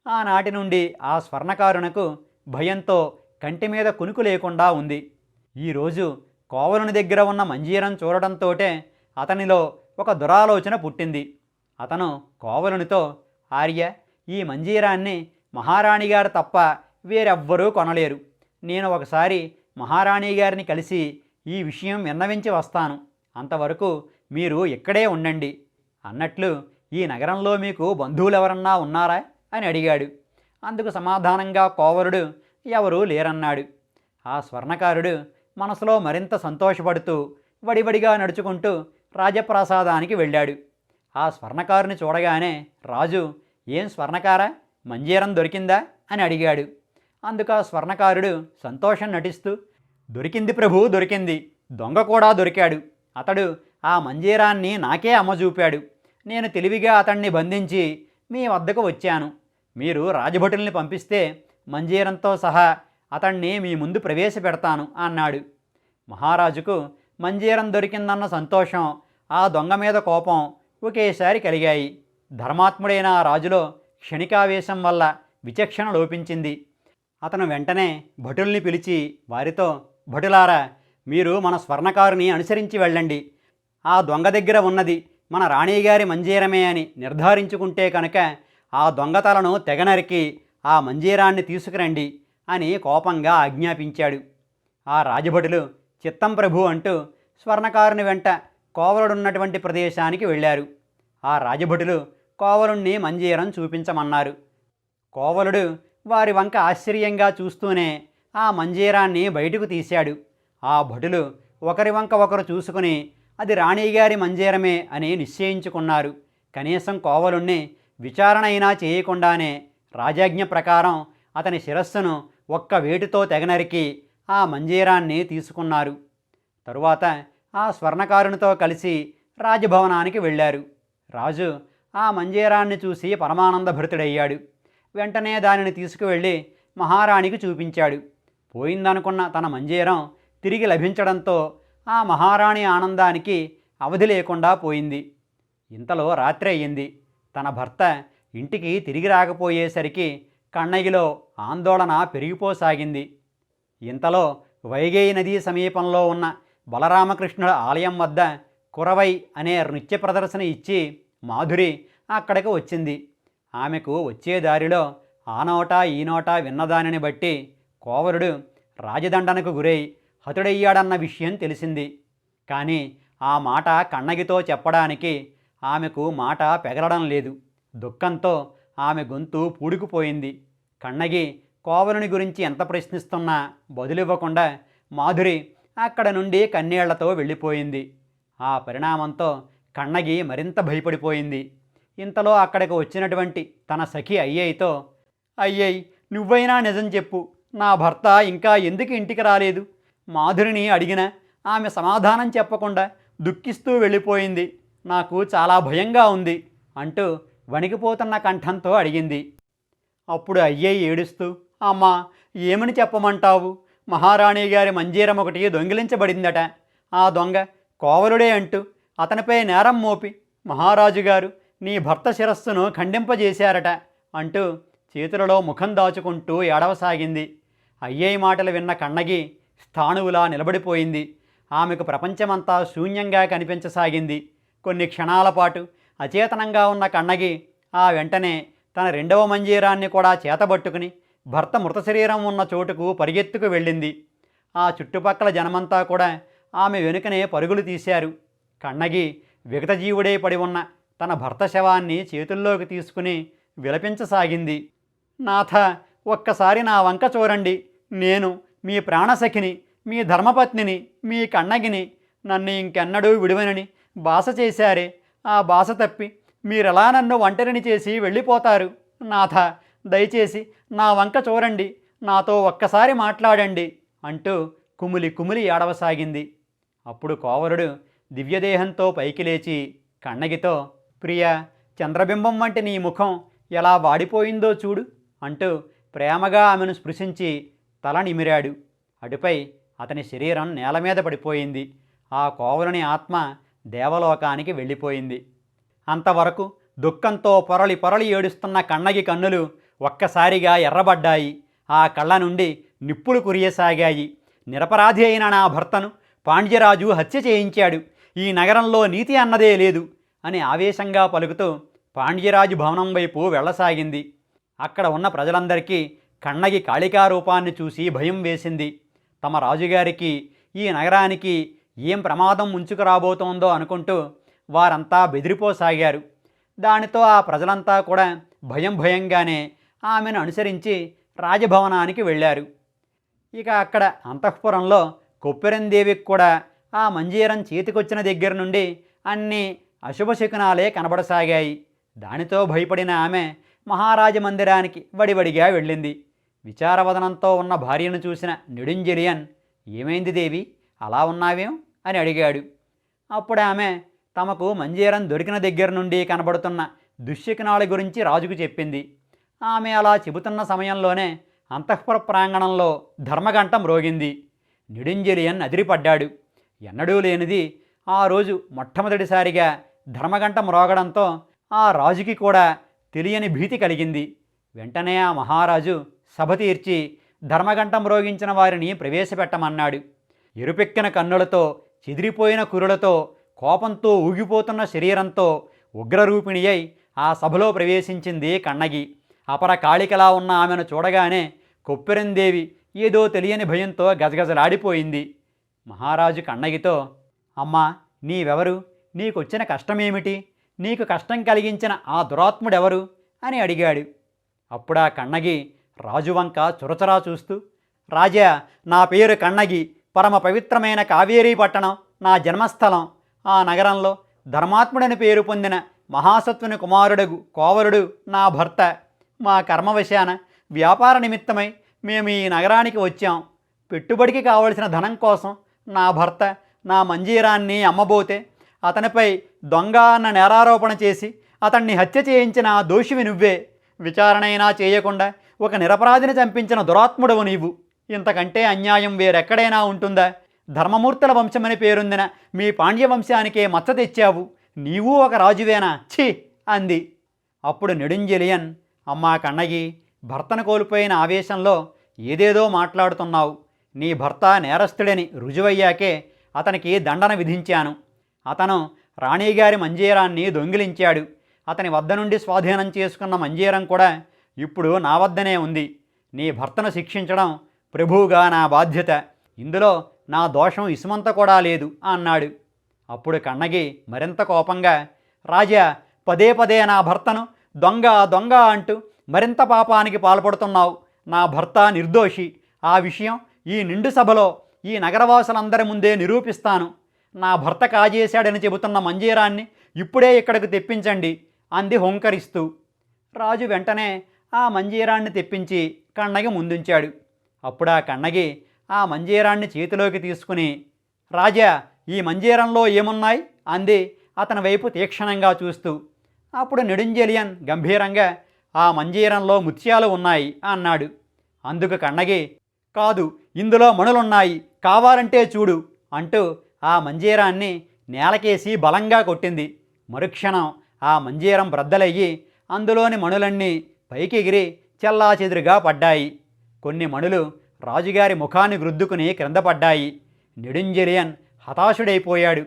ఆనాటి నుండి ఆ స్వర్ణకారునకు భయంతో కంటి మీద కునుకు లేకుండా ఉంది. ఈరోజు కోవలుని దగ్గర ఉన్న మంజీరం చూడడంతోటే అతనిలో ఒక దురాలోచన పుట్టింది. అతను కోవలునితో, ఆర్య, ఈ మంజీరాన్ని మహారాణి గారు తప్ప వేరెవ్వరూ కొనలేరు. నేను ఒకసారి మహారాణి గారిని కలిసి ఈ విషయం విన్నవించి వస్తాను. అంతవరకు మీరు ఇక్కడే ఉండండి. అన్నట్లు ఈ నగరంలో మీకు బంధువులెవరన్నా ఉన్నారా అని అడిగాడు. అందుకు సమాధానంగా కోవలుడు ఎవరూ లేరన్నాడు. ఆ స్వర్ణకారుడు మనసులో మరింత సంతోషపడుతూ వడివడిగా నడుచుకుంటూ రాజప్రాసాదానికి వెళ్ళాడు. ఆ స్వర్ణకారుని చూడగానే రాజు, ఏం స్వర్ణకారా, మంజీరం దొరికిందా అని అడిగాడు. అందుకు ఆ స్వర్ణకారుడు సంతోషం నటిస్తూ, దొరికింది ప్రభు, దొరికింది. దొంగ కూడా దొరికాడు. అతడు ఆ మంజీరాన్ని నాకే అమ్మజూపాడు. నేను తెలివిగా అతన్ని బంధించి మీ వద్దకు వచ్చాను. మీరు రాజభటుల్ని పంపిస్తే మంజీరంతో సహా అతన్ని మీ ముందు ప్రవేశపెడతాను అన్నాడు. మహారాజుకు మంజీరం దొరికిందన్న సంతోషం, ఆ దొంగ మీద కోపం ఒకేసారి కలిగాయి. ధర్మాత్ముడైన ఆ రాజులో క్షణికావేశం వల్ల విచక్షణ లోపించింది. అతను వెంటనే భటుల్ని పిలిచి వారితో, భటులారా, మీరు మన స్వర్ణకారుని అనుసరించి వెళ్ళండి. ఆ దొంగ దగ్గర ఉన్నది మన రాణిగారి మంజీరమే అని నిర్ధారించుకుంటే కనుక ఆ దొంగతలను తెగనరికి ఆ మంజీరాన్ని తీసుకురండి అని కోపంగా ఆజ్ఞాపించాడు. ఆ రాజభటులు చిత్తం ప్రభు అంటూ స్వర్ణకారుని వెంట కోవలుడున్నటువంటి ప్రదేశానికి వెళ్ళారు. ఆ రాజభటులు కోవలుణ్ణి మంజీరం చూపించమన్నారు. కోవలుడు వారి వంక ఆశ్చర్యంగా చూస్తూనే ఆ మంజీరాన్ని బయటకు తీశాడు. ఆ భటులు ఒకరి వంక ఒకరు చూసుకుని అది రాణిగారి మంజీరమే అని నిశ్చయించుకున్నారు. కనీసం కోవలుణ్ణి విచారణ అయినా చేయకుండానే రాజాజ్ఞ ప్రకారం అతని శిరస్సును ఒక్క వేటుతో తెగనరికి ఆ మంజీరాన్ని తీసుకున్నారు. తరువాత ఆ స్వర్ణకారునితో కలిసి రాజభవనానికి వెళ్ళారు. రాజు ఆ మంజీరాన్ని చూసి పరమానందభరితుడయ్యాడు. వెంటనే దానిని తీసుకువెళ్ళి మహారాణికి చూపించాడు. పోయిందనుకున్న తన మంజీరం తిరిగి లభించడంతో ఆ మహారాణి ఆనందానికి అవధి లేకుండా పోయింది. ఇంతలో రాత్రి అయ్యింది. తన భర్త ఇంటికి తిరిగి రాకపోయేసరికి కన్నగిలో ఆందోళన పెరిగిపోసాగింది. ఇంతలో వైగేయి నదీ సమీపంలో ఉన్న బలరామకృష్ణుల ఆలయం వద్ద కురవై అనే నృత్య ప్రదర్శన ఇచ్చి మాధురి అక్కడికి వచ్చింది. ఆమెకు వచ్చే దారిలో ఆ నోటా ఈ నోటా విన్నదానిని బట్టి కోవలుడు రాజదండనకు గురై హతుడయ్యాడన్న విషయం తెలిసింది. కానీ ఆ మాట కన్నగితో చెప్పడానికి ఆమెకు మాట పెగలడం లేదు. దుఃఖంతో ఆమె గొంతు పూడుకుపోయింది. కన్నగి కోవలుని గురించి ఎంత ప్రశ్నిస్తున్నా బదులివ్వకుండా మాధురి అక్కడ నుండి కన్నీళ్లతో వెళ్ళిపోయింది. ఆ పరిణామంతో కన్నగి మరింత భయపడిపోయింది. ఇంతలో అక్కడికి వచ్చినటువంటి తన సఖి అయ్యయ్యతో, అయ్యయ్, నువ్వైనా నిజం చెప్పు, నా భర్త ఇంకా ఎందుకు ఇంటికి రాలేదు? మాధురిని అడిగినా ఆమె సమాధానం చెప్పకుండా దుఃఖిస్తూ వెళ్ళిపోయింది. నాకు చాలా భయంగా ఉంది అంటూ వణికిపోతున్న కంఠంతో అడిగింది. అప్పుడు అయ్యయ్య ఏడుస్తూ, అమ్మా, ఏమని చెప్పమంటావు? మహారాణి గారి మంజీరం ఒకటి దొంగిలించబడిందట. ఆ దొంగ కోవలుడే అంటూ అతనిపై నేరం మోపి మహారాజుగారు నీ భర్త శిరస్సును ఖండింపజేశారట అంటూ చేతులలో ముఖం దాచుకుంటూ ఏడవసాగింది. అయ్యయ్య మాటలు విన్న కన్నగి స్థాణువులా నిలబడిపోయింది. ఆమెకు ప్రపంచమంతా శూన్యంగా కనిపించసాగింది. కొన్ని క్షణాల పాటు అచేతనంగా ఉన్న కన్నగి ఆ వెంటనే తన రెండవ మంజీరాన్ని కూడా చేతబట్టుకుని భర్త మృత శరీరం ఉన్న చోటుకు పరిగెత్తుకు వెళ్ళింది. ఆ చుట్టుపక్కల జనమంతా కూడా ఆమె వెనుకనే పరుగులు తీశారు. కన్నగి విగతజీవుడై పడి ఉన్న తన భర్త శవాన్ని చేతుల్లోకి తీసుకుని విలపించసాగింది. నాథ, ఒక్కసారి నా వంక చూడండి. నేను మీ ప్రాణసఖిని, మీ ధర్మపత్నిని, మీ కన్నగిని. నన్ను ఇంకెన్నడూ విడువనని బాస చేశారే, ఆ బాస తప్పి మీరెలా నన్ను ఒంటరిని చేసి వెళ్ళిపోతారు? నాథ, దయచేసి నా వంక చూడండి, నాతో ఒక్కసారి మాట్లాడండి అంటూ కుమిలి కుమిలి ఏడవసాగింది. అప్పుడు కోవలుడు దివ్యదేహంతో పైకి లేచి కన్నగితో, ప్రియ, చంద్రబింబం వంటి నీ ముఖం ఎలా వాడిపోయిందో చూడు అంటూ ప్రేమగా ఆమెను స్పృశించి తల నిమిరాడు. అటుపై అతని శరీరం నేల మీద పడిపోయింది. ఆ కోవలుని ఆత్మ దేవలోకానికి వెళ్ళిపోయింది. అంతవరకు దుఃఖంతో పొరలి పొరలి ఏడుస్తున్న కన్నగి కన్నులు ఒక్కసారిగా ఎర్రబడ్డాయి. ఆ కళ్ళ నుండి నిప్పులు కురియసాగాయి. నిరపరాధి అయిన నా భర్తను పాండ్యరాజు హత్య చేయించాడు. ఈ నగరంలో నీతి అన్నదే లేదు అని ఆవేశంగా పలుకుతూ పాండ్యరాజు భవనం వైపు వెళ్ళసాగింది. అక్కడ ఉన్న ప్రజలందరికీ కన్నగి కాళికా రూపాన్ని చూసి భయం వేసింది. తమ రాజుగారికి, ఈ నగరానికి ఏం ప్రమాదం ముంచుకు రాబోతోందో అనుకుంటూ వారంతా బెదిరిపోసాగారు. దానితో ఆ ప్రజలంతా కూడా భయంగానే ఆమెను అనుసరించి రాజభవనానికి వెళ్ళారు. ఇక అక్కడ అంతఃపురంలో కొప్పెరందేవికి కూడా ఆ మంజీరం చేతికొచ్చిన దగ్గర నుండి అన్నీ అశుభశకునాలే కనబడసాగాయి. దానితో భయపడిన ఆమె మహారాజ మందిరానికి వడివడిగా వెళ్ళింది. విచారవదనంతో ఉన్న భార్యను చూసిన నెడుంజెలియన్, ఏమైంది దేవి, అలా ఉన్నావేం అని అడిగాడు. అప్పుడు ఆమె తమకు మంజీరం దొరికిన దగ్గర నుండి కనబడుతున్న దుశ్శకునాల గురించి రాజుకు చెప్పింది. ఆమె అలా చెబుతున్న సమయంలోనే అంతఃపుర ప్రాంగణంలో ధర్మగంట మ్రోగింది. నెడుంజెలియన్ అదిరిపడ్డాడు. ఎన్నడూ లేనిది ఆ రోజు మొట్టమొదటిసారిగా ధర్మగంట మ్రోగడంతో ఆ రాజుకి కూడా తెలియని భీతి కలిగింది. వెంటనే ఆ మహారాజు సభ తీర్చి ధర్మగంట మ్రోగించిన వారిని ప్రవేశపెట్టమన్నాడు. ఎరుపెక్కిన కన్నులతో, చెదిరిపోయిన కురులతో, కోపంతో ఊగిపోతున్న శరీరంతో ఉగ్రరూపిణి అయి ఆ సభలో ప్రవేశించింది కన్నగి. అపర కాళికలా ఉన్న ఆమెను చూడగానే కొప్పెరందేవి ఏదో తెలియని భయంతో గజగజలాడిపోయింది. మహారాజు కన్నగితో, అమ్మా, నీవెవరు, నీకొచ్చిన కష్టమేమిటి, నీకు కష్టం కలిగించిన ఆ దురాత్ముడెవరు అని అడిగాడు. అప్పుడా కన్నగి రాజువంక చురచురా చూస్తూ, రాజా, నా పేరు కన్నగి, పరమ పవిత్రమైన కావేరీ పట్టణం నా జన్మస్థలం. ఆ నగరంలో ధర్మాత్ముడని పేరు పొందిన మహాసత్వుని కుమారుడగు కోవలుడు నా భర్త. మా కర్మవశాన వ్యాపార నిమిత్తమై మేము ఈ నగరానికి వచ్చాం. పెట్టుబడికి కావలసిన ధనం కోసం నా భర్త నా మంజీరాన్ని అమ్మబోతే అతనిపై దొంగ అన్న నేరారోపణ చేసి అతన్ని హత్య చేయించిన దోషివి నువ్వే. విచారణైనా చేయకుండా ఒక నిరపరాధిని చంపించిన దురాత్ముడవు నీవు. ఇంతకంటే అన్యాయం వేరెక్కడైనా ఉంటుందా? ధర్మమూర్తుల వంశమని పేరొందిన మీ పాండ్యవంశానికే మచ్చ తెచ్చావు. నీవు ఒక రాజువేనా? ఛీ అంది. అప్పుడు నెడుంజెలియన్, అమ్మా కన్నగి, భర్తను కోల్పోయిన ఆవేశంలో ఏదేదో మాట్లాడుతున్నావు. నీ భర్త నేరస్తుడని రుజువయ్యాకే అతనికి దండన విధించాను. అతను రాణిగారి మంజీరాన్ని దొంగిలించాడు. అతని వద్ద నుండి స్వాధీనం చేసుకున్న మంజీరం కూడా ఇప్పుడు నా వద్దనే ఉంది. నీ భర్తను శిక్షించడం ప్రభువుగా నా బాధ్యత. ఇందులో నా దోషం ఇసుమంత కూడా లేదు అన్నాడు. అప్పుడు కన్నగి మరింత కోపంగా, రాజా, పదే పదే నా భర్తను దొంగ దొంగ అంటూ మరింత పాపానికి పాల్పడుతున్నావు. నా భర్త నిర్దోషి. ఆ విషయం ఈ నిండు సభలో ఈ నగరవాసులందరి ముందే నిరూపిస్తాను. నా భర్త కాజేశాడని చెబుతున్న మంజీరాన్ని ఇప్పుడే ఇక్కడికి తెప్పించండి అంది హుంకరిస్తూ. రాజు వెంటనే ఆ మంజీరాన్ని తెప్పించి కన్నగి ముందుంచాడు. అప్పుడా కన్నగి ఆ మంజీరాన్ని చేతిలోకి తీసుకుని, రాజా, ఈ మంజీరంలో ఏమున్నాయి అంది అతని వైపు తీక్షణంగా చూస్తూ. అప్పుడు నెడుంజెలియన్ గంభీరంగా, ఆ మంజీరంలో ముత్యాలు ఉన్నాయి అన్నాడు. అందుకు కన్నగి, కాదు, ఇందులో మణులున్నాయి, కావాలంటే చూడు అంటూ ఆ మంజీరాన్ని నేలకేసి బలంగా కొట్టింది. మరుక్షణం ఆ మంజీరం బ్రద్దలయ్యి అందులోని మణులన్నీ పైకెగిరి చెల్లాచెదురుగా పడ్డాయి. కొన్ని మణులు రాజుగారి ముఖాన్ని గ్రుద్దుకుని క్రింద పడ్డాయి. నెడుంజెలియన్ హతాశుడైపోయాడు.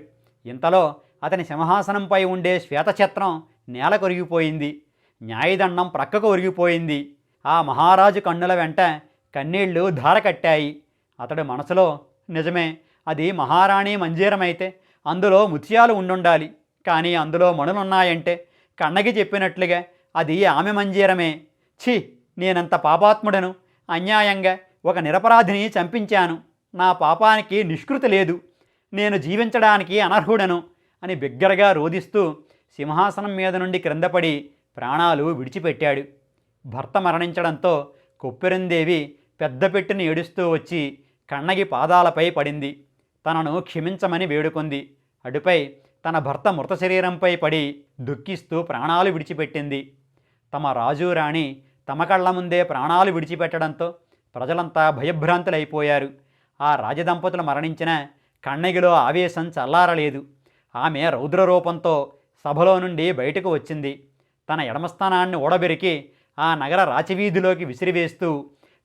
ఇంతలో అతని సింహాసనంపై ఉండే శ్వేతఛత్రం నేల కొరిగిపోయింది. న్యాయదండం ప్రక్కకు ఒరిగిపోయింది. ఆ మహారాజు కన్నుల వెంట కన్నీళ్లు ధారకట్టాయి. అతడి మనసులో, నిజమే, అది మహారాణి మంజీరమైతే అందులో ముత్యాలు ఉండుండాలి. కానీ అందులో మణులున్నాయంటే కన్నగి చెప్పినట్లుగా అది ఆమె మంజీరమే. ఛీ, నేనంత పాపాత్ముడను. అన్యాయంగా ఒక నిరపరాధిని చంపించాను. నా పాపానికి నిష్కృతి లేదు. నేను జీవించడానికి అనర్హుడను అని బిగ్గరగా రోదిస్తూ సింహాసనం మీద నుండి క్రిందపడి ప్రాణాలు విడిచిపెట్టాడు. భర్త మరణించడంతో కొప్పెరందేవి పెద్దపెట్టుని ఏడుస్తూ వచ్చి కన్నగి పాదాలపై పడింది. తనను క్షమించమని వేడుకుంది. అటుపై తన భర్త మృత శరీరంపై పడి దుఃఖిస్తూ ప్రాణాలు విడిచిపెట్టింది. తమ రాజు రాణి తమ కళ్ళ ముందే ప్రాణాలు విడిచిపెట్టడంతో ప్రజలంతా భయభ్రాంతులైపోయారు. ఆ రాజదంపతులు మరణించిన కన్నగిలో ఆవేశం చల్లారలేదు. ఆమె రౌద్రరూపంతో సభలో నుండి బయటకు వచ్చింది. తన ఎడమస్థానాన్ని ఊడబెరికి ఆ నగర రాచవీధిలోకి విసిరివేస్తూ,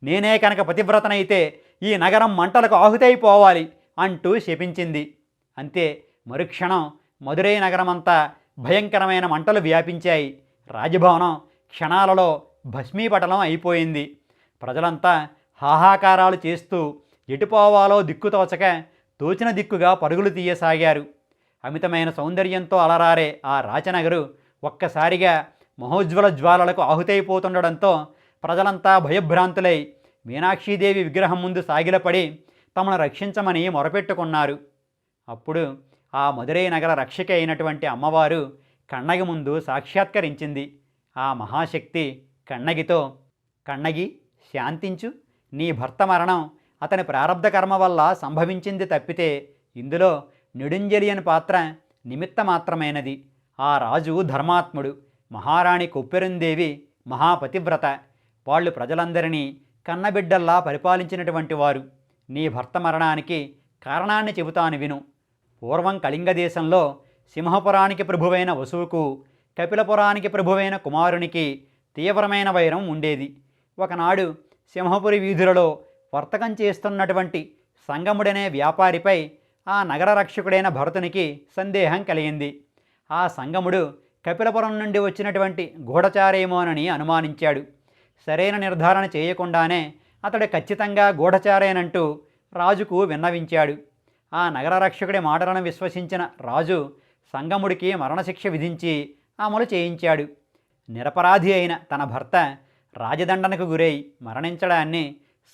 నేనే కనుక పతివ్రతనైతే ఈ నగరం మంటలకు ఆహుతైపోవాలి అంటూ శపించింది. అంతే, మరుక్షణం మదురై నగరమంతా భయంకరమైన మంటలు వ్యాపించాయి. రాజభవనం క్షణాలలో భస్మీపటలం అయిపోయింది. ప్రజలంతా హాహాకారాలు చేస్తూ ఎటుపోవాలో దిక్కుతోచక తోచిన దిక్కుగా పరుగులు తీయసాగారు. అమితమైన సౌందర్యంతో అలరారే ఆ రాచనగరు ఒక్కసారిగా మహోజ్వల జ్వాలలకు ఆహుతైపోతుండడంతో ప్రజలంతా భయభ్రాంతులై మీనాక్షీదేవి విగ్రహం ముందు సాగిలపడి తమను రక్షించమని మొరపెట్టుకున్నారు. అప్పుడు ఆ మదురై నగర రక్షక అయినటువంటి అమ్మవారు కన్నగి ముందు సాక్షాత్కరించింది. ఆ మహాశక్తి కన్నగితో, కన్నగి శాంతించు, నీ భర్త మరణం అతని ప్రారబ్ధ కర్మ వల్ల సంభవించింది తప్పితే ఇందులో నెడుంజలియన్ పాత్ర నిమిత్త మాత్రమైనది. ఆ రాజు ధర్మాత్ముడు, మహారాణి కొప్పెరుందేవి మహాపతివ్రత. వాళ్ళు ప్రజలందరినీ కన్నబిడ్డల్లా పరిపాలించినటువంటి వారు. నీ భర్త మరణానికి కారణాన్ని చెబుతాను విను. పూర్వం కళింగ దేశంలో సింహపురానికి ప్రభువైన వసువుకు, కపిలపురానికి ప్రభువైన కుమారునికి తీవ్రమైన వైరం ఉండేది. ఒకనాడు సింహపురి వీధులలో వర్తకం చేస్తున్నటువంటి సంగముడనే వ్యాపారిపై ఆ నగర రక్షకుడైన భరతునికి సందేహం కలిగింది. ఆ సంగముడు కపిలపురం నుండి వచ్చినటువంటి గూఢచారేమోనని అనుమానించాడు. సరైన నిర్ధారణ చేయకుండానే అతడు ఖచ్చితంగా గూఢచారేనంటూ రాజుకు విన్నవించాడు. ఆ నగర రక్షకుడి మాటలను విశ్వసించిన రాజు సంగముడికి మరణశిక్ష విధించి అమలు చేయించాడు. నిరపరాధి అయిన తన భర్త రాజదండనకు గురై మరణించడాన్ని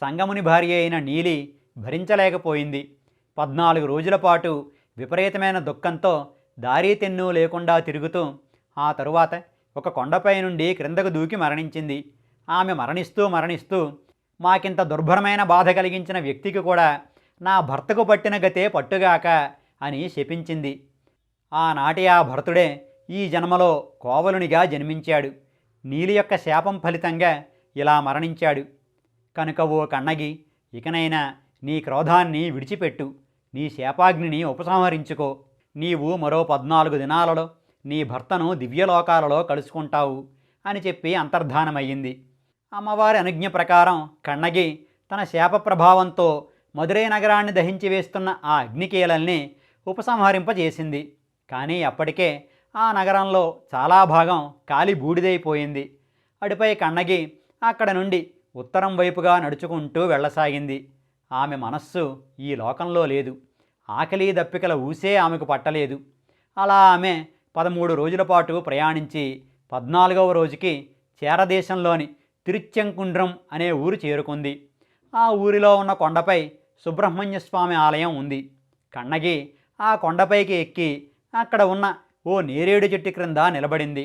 సంగముని భార్య అయిన నీలి భరించలేకపోయింది. 14 రోజుల పాటు విపరీతమైన దుఃఖంతో దారి తెన్ను లేకుండా తిరుగుతూ ఆ తరువాత ఒక కొండపై నుండి క్రిందకు దూకి మరణించింది. ఆమె మరణిస్తూ మాకింత దుర్భరమైన బాధ కలిగించిన వ్యక్తికి కూడా నా భర్తకు పట్టిన గతే పట్టుగాక అని శపించింది. ఆనాటి ఆ భరతుడే ఈ జన్మలో కోవలునిగా జన్మించాడు. నీలి యొక్క శాపం ఫలితంగా ఇలా మరణించాడు. కనుక ఓ కన్నగి, ఇకనైనా నీ క్రోధాన్ని విడిచిపెట్టు, నీ శాపాగ్నిని ఉపసంహరించుకో. నీవు మరో 14 దినాలలో నీ భర్తను దివ్యలోకాలలో కలుసుకుంటావు అని చెప్పి అంతర్ధానమయ్యింది. అమ్మవారి అనుజ్ఞ ప్రకారం కన్నగి తన శాప ప్రభావంతో మదురై నగరాన్ని దహించి వేస్తున్న ఆ అగ్నికీలల్ని ఉపసంహరింపజేసింది. కానీ అప్పటికే ఆ నగరంలో చాలా భాగం కాలి బూడిదైపోయింది. అటుపై కన్నగి అక్కడ నుండి ఉత్తరం వైపుగా నడుచుకుంటూ వెళ్ళసాగింది. ఆమె మనస్సు ఈ లోకంలో లేదు. ఆకలి దప్పికల ఊసే ఆమెకు పట్టలేదు. అలా ఆమె 13 రోజుల పాటు ప్రయాణించి 14వ రోజుకి చేరదేశంలోని తిరుచెంకుండ్రం అనే ఊరు చేరుకుంది. ఆ ఊరిలో ఉన్న కొండపై సుబ్రహ్మణ్య స్వామి ఆలయం ఉంది. కన్నగి ఆ కొండపైకి ఎక్కి అక్కడ ఉన్న ఓ నేరేడు చెట్టు క్రింద నిలబడింది.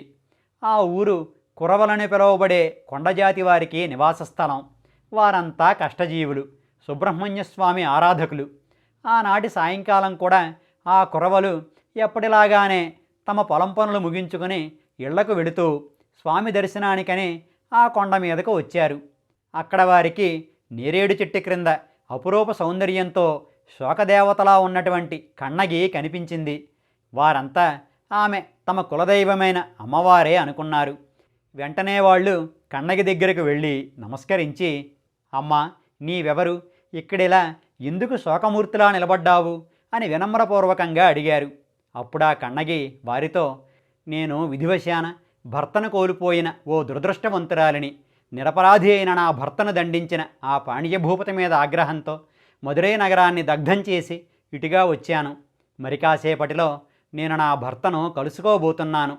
ఆ ఊరు కురవలని పిలువబడే కొండజాతి వారికి నివాస స్థలం. వారంతా కష్టజీవులు, సుబ్రహ్మణ్య స్వామి ఆరాధకులు. ఆనాటి సాయంకాలం కూడా ఆ కురవలు ఎప్పటిలాగానే తమ పొలం పనులు ముగించుకొని ఇళ్లకు వెళుతూ స్వామి దర్శనానికని ఆ కొండ మీదకు వచ్చారు. అక్కడ వారికి నేరేడు చెట్టు క్రింద అపురూప సౌందర్యంతో శోకదేవతలా ఉన్నటువంటి కన్నగి కనిపించింది. వారంతా ఆమె తమ కులదైవమైన అమ్మవారే అనుకున్నారు. వెంటనే వాళ్ళు కన్నగి దగ్గరకు వెళ్ళి నమస్కరించి, అమ్మ, నీవెవరు, ఇక్కడిలా ఎందుకు శోకమూర్తిలా నిలబడ్డావు అని వినమ్రపూర్వకంగా అడిగారు. అప్పుడా కన్నగి వారితో, నేను విధివశాన భర్తను కోల్పోయిన ఓ దురదృష్టవంతురాలిని. నిరపరాధి అయిన నా భర్తను దండించిన ఆ పాండ్యభూపతి మీద ఆగ్రహంతో మదురై నగరాన్ని దగ్ధం చేసి ఇటుగా వచ్చాను. మరి కాసేపటిలో నేను నా భర్తను కలుసుకోబోతున్నాను.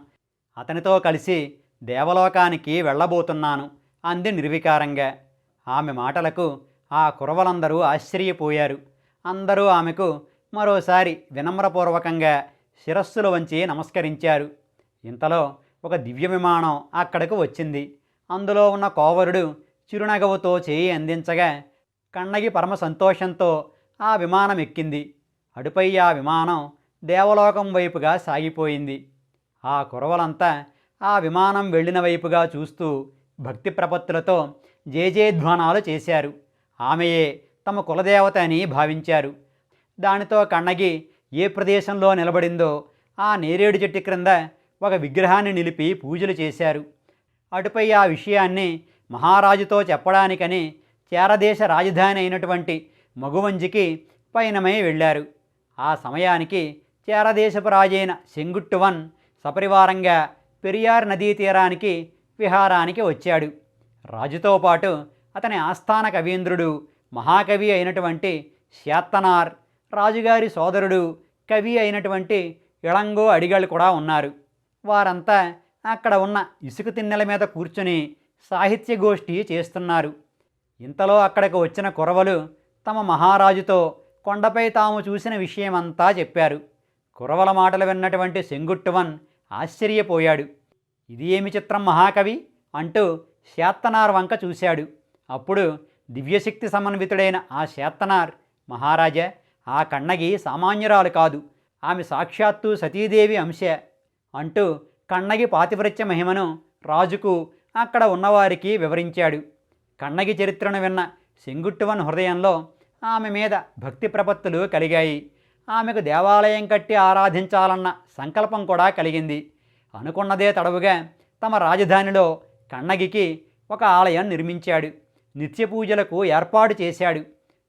అతనితో కలిసి దేవలోకానికి వెళ్ళబోతున్నాను అంది నిర్వికారంగా. ఆమె మాటలకు ఆ కురవలందరూ ఆశ్చర్యపోయారు. అందరూ ఆమెకు మరోసారి వినమ్రపూర్వకంగా శిరస్సులు వంచి నమస్కరించారు. ఇంతలో ఒక దివ్య విమానం అక్కడకు వచ్చింది. అందులో ఉన్న కోవరుడు చిరునగవుతో చేయి అందించగా కన్నగి పరమ సంతోషంతో ఆ విమానం ఎక్కింది. అటుపై ఆ విమానం దేవలోకం వైపుగా సాగిపోయింది. ఆ కురవలంతా ఆ విమానం వెళ్ళిన వైపుగా చూస్తూ భక్తి ప్రపత్తులతో జయజయధ్వానాలు చేశారు. ఆమెయే తమ కులదేవత అని భావించారు. దానితో కన్నగి ఏ ప్రదేశంలో నిలబడిందో ఆ నేరేడు చెట్టు క్రింద ఒక విగ్రహాన్ని నిలిపి పూజలు చేశారు. అటుపై ఆ విషయాన్ని మహారాజుతో చెప్పడానికని చేరదేశ రాజధాని అయినటువంటి మగువంజికి పయనమై వెళ్ళారు. ఆ సమయానికి చేరదేశపు రాజైన సెంగుట్టువన్ సపరివారంగా పెరియార్ నదీ తీరానికి విహారానికి వచ్చాడు. రాజుతో పాటు అతని ఆస్థాన కవీంద్రుడు మహాకవి అయినటువంటి శాత్తనార్, రాజుగారి సోదరుడు కవి అయినటువంటి ఇళంగో అడిగల్ కూడా ఉన్నారు. వారంతా అక్కడ ఉన్న ఇసుక తిన్నెల మీద కూర్చుని సాహిత్య గోష్ఠి చేస్తున్నారు. ఇంతలో అక్కడికి వచ్చిన కురవలు తమ మహారాజుతో కొండపై తాము చూసిన విషయమంతా చెప్పారు. కురవల మాటలు విన్నటువంటి సెంగుట్టువన్ ఆశ్చర్యపోయాడు. ఇది ఏమి చిత్రం మహాకవి అంటూ శాత్తనార్ వంక చూశాడు. అప్పుడు దివ్యశక్తి సమన్వితుడైన ఆ శాత్తనార్, మహారాజా, ఆ కన్నగి సామాన్యురాలు కాదు, ఆమె సాక్షాత్తు సతీదేవి అంశ అంటూ కన్నగి పాతివ్రత్య మహిమను రాజుకు అక్కడ ఉన్నవారికి వివరించాడు. కన్నగి చరిత్రను విన్న సెంగుట్టువన్ హృదయంలో ఆమె మీద భక్తి ప్రపత్తులు కలిగాయి. ఆమెకు దేవాలయం కట్టి ఆరాధించాలన్న సంకల్పం కూడా కలిగింది. అనుకున్నదే తడవుగా తమ రాజధానిలో కన్నగికి ఒక ఆలయం నిర్మించాడు. నిత్య పూజలకు ఏర్పాటు చేశాడు.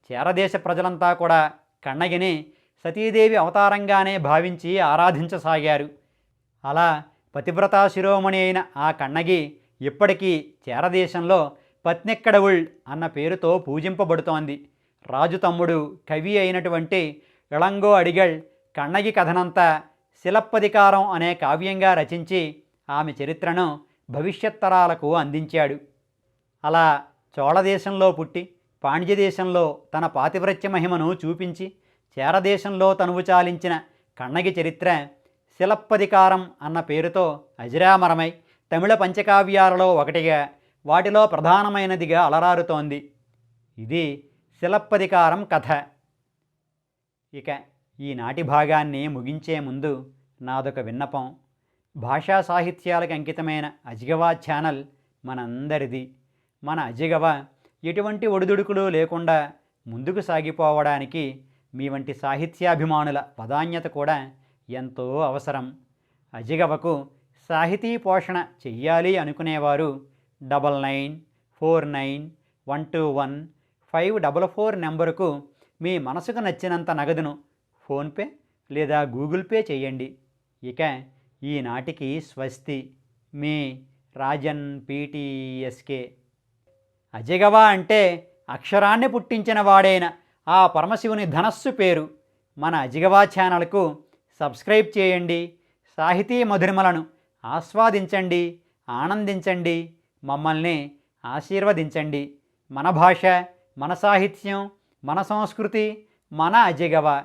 చేరదేశ ప్రజలంతా కూడా కన్నగిని సతీదేవి అవతారంగానే భావించి ఆరాధించసాగారు. అలా పతివ్రతా శిరోమణి అయిన ఆ కన్నగి ఇప్పటికీ చేరదేశంలో పత్నెక్కడవుళ్ అన్న పేరుతో పూజింపబడుతోంది. రాజు తమ్ముడు కవి అయినటువంటి ఇళంగో అడిగల్ కన్నగి కథనంతా శిలప్పధికారం అనే కావ్యంగా రచించి ఆమె చరిత్రను భవిష్యత్తరాలకు అందించాడు. అలా చోళదేశంలో పుట్టి పాండ్యదేశంలో తన పాతివ్రత్య మహిమను చూపించి చేరదేశంలో తనువు చాలించిన కన్నగి చరిత్ర శిలప్పధికారం అన్న పేరుతో అజరామరమై తమిళ పంచకావ్యాలలో ఒకటిగా, వాటిలో ప్రధానమైనదిగా అలరారుతోంది. ఇది శిలప్పధికారం కథ. ఇక ఈనాటి భాగాన్ని ముగించే ముందు నాదొక విన్నపం. భాషా సాహిత్యాలకు అంకితమైన అజిగవా ఛానల్ మనందరిది. మన అజిగవ ఎటువంటి ఒడిదుడుకులు లేకుండా ముందుకు సాగిపోవడానికి మీ వంటి సాహిత్యాభిమానుల పదాన్యత కూడా ఎంతో అవసరం. అజిగవకు సాహితీ పోషణ చెయ్యాలి అనుకునేవారు 9949121544 నెంబరుకు మీ మనసుకు నచ్చినంత నగదును ఫోన్పే లేదా గూగుల్ పే చేయండి. ఇక ఈనాటికి స్వస్తి. మీ రాజన్ పీటీఎస్కే. అజిగవ అంటే అక్షరాన్ని పుట్టించిన వాడైన ఆ పరమశివుని ధనస్సు పేరు. మన అజిగవా ఛానల్కు సబ్స్క్రైబ్ చేయండి. సాహితీ మధురిమలను ఆస్వాదించండి, ఆనందించండి, మమ్మల్ని ఆశీర్వదించండి. మన భాష, మన సాహిత్యం, మన సంస్కృతి, మన అజిగవ.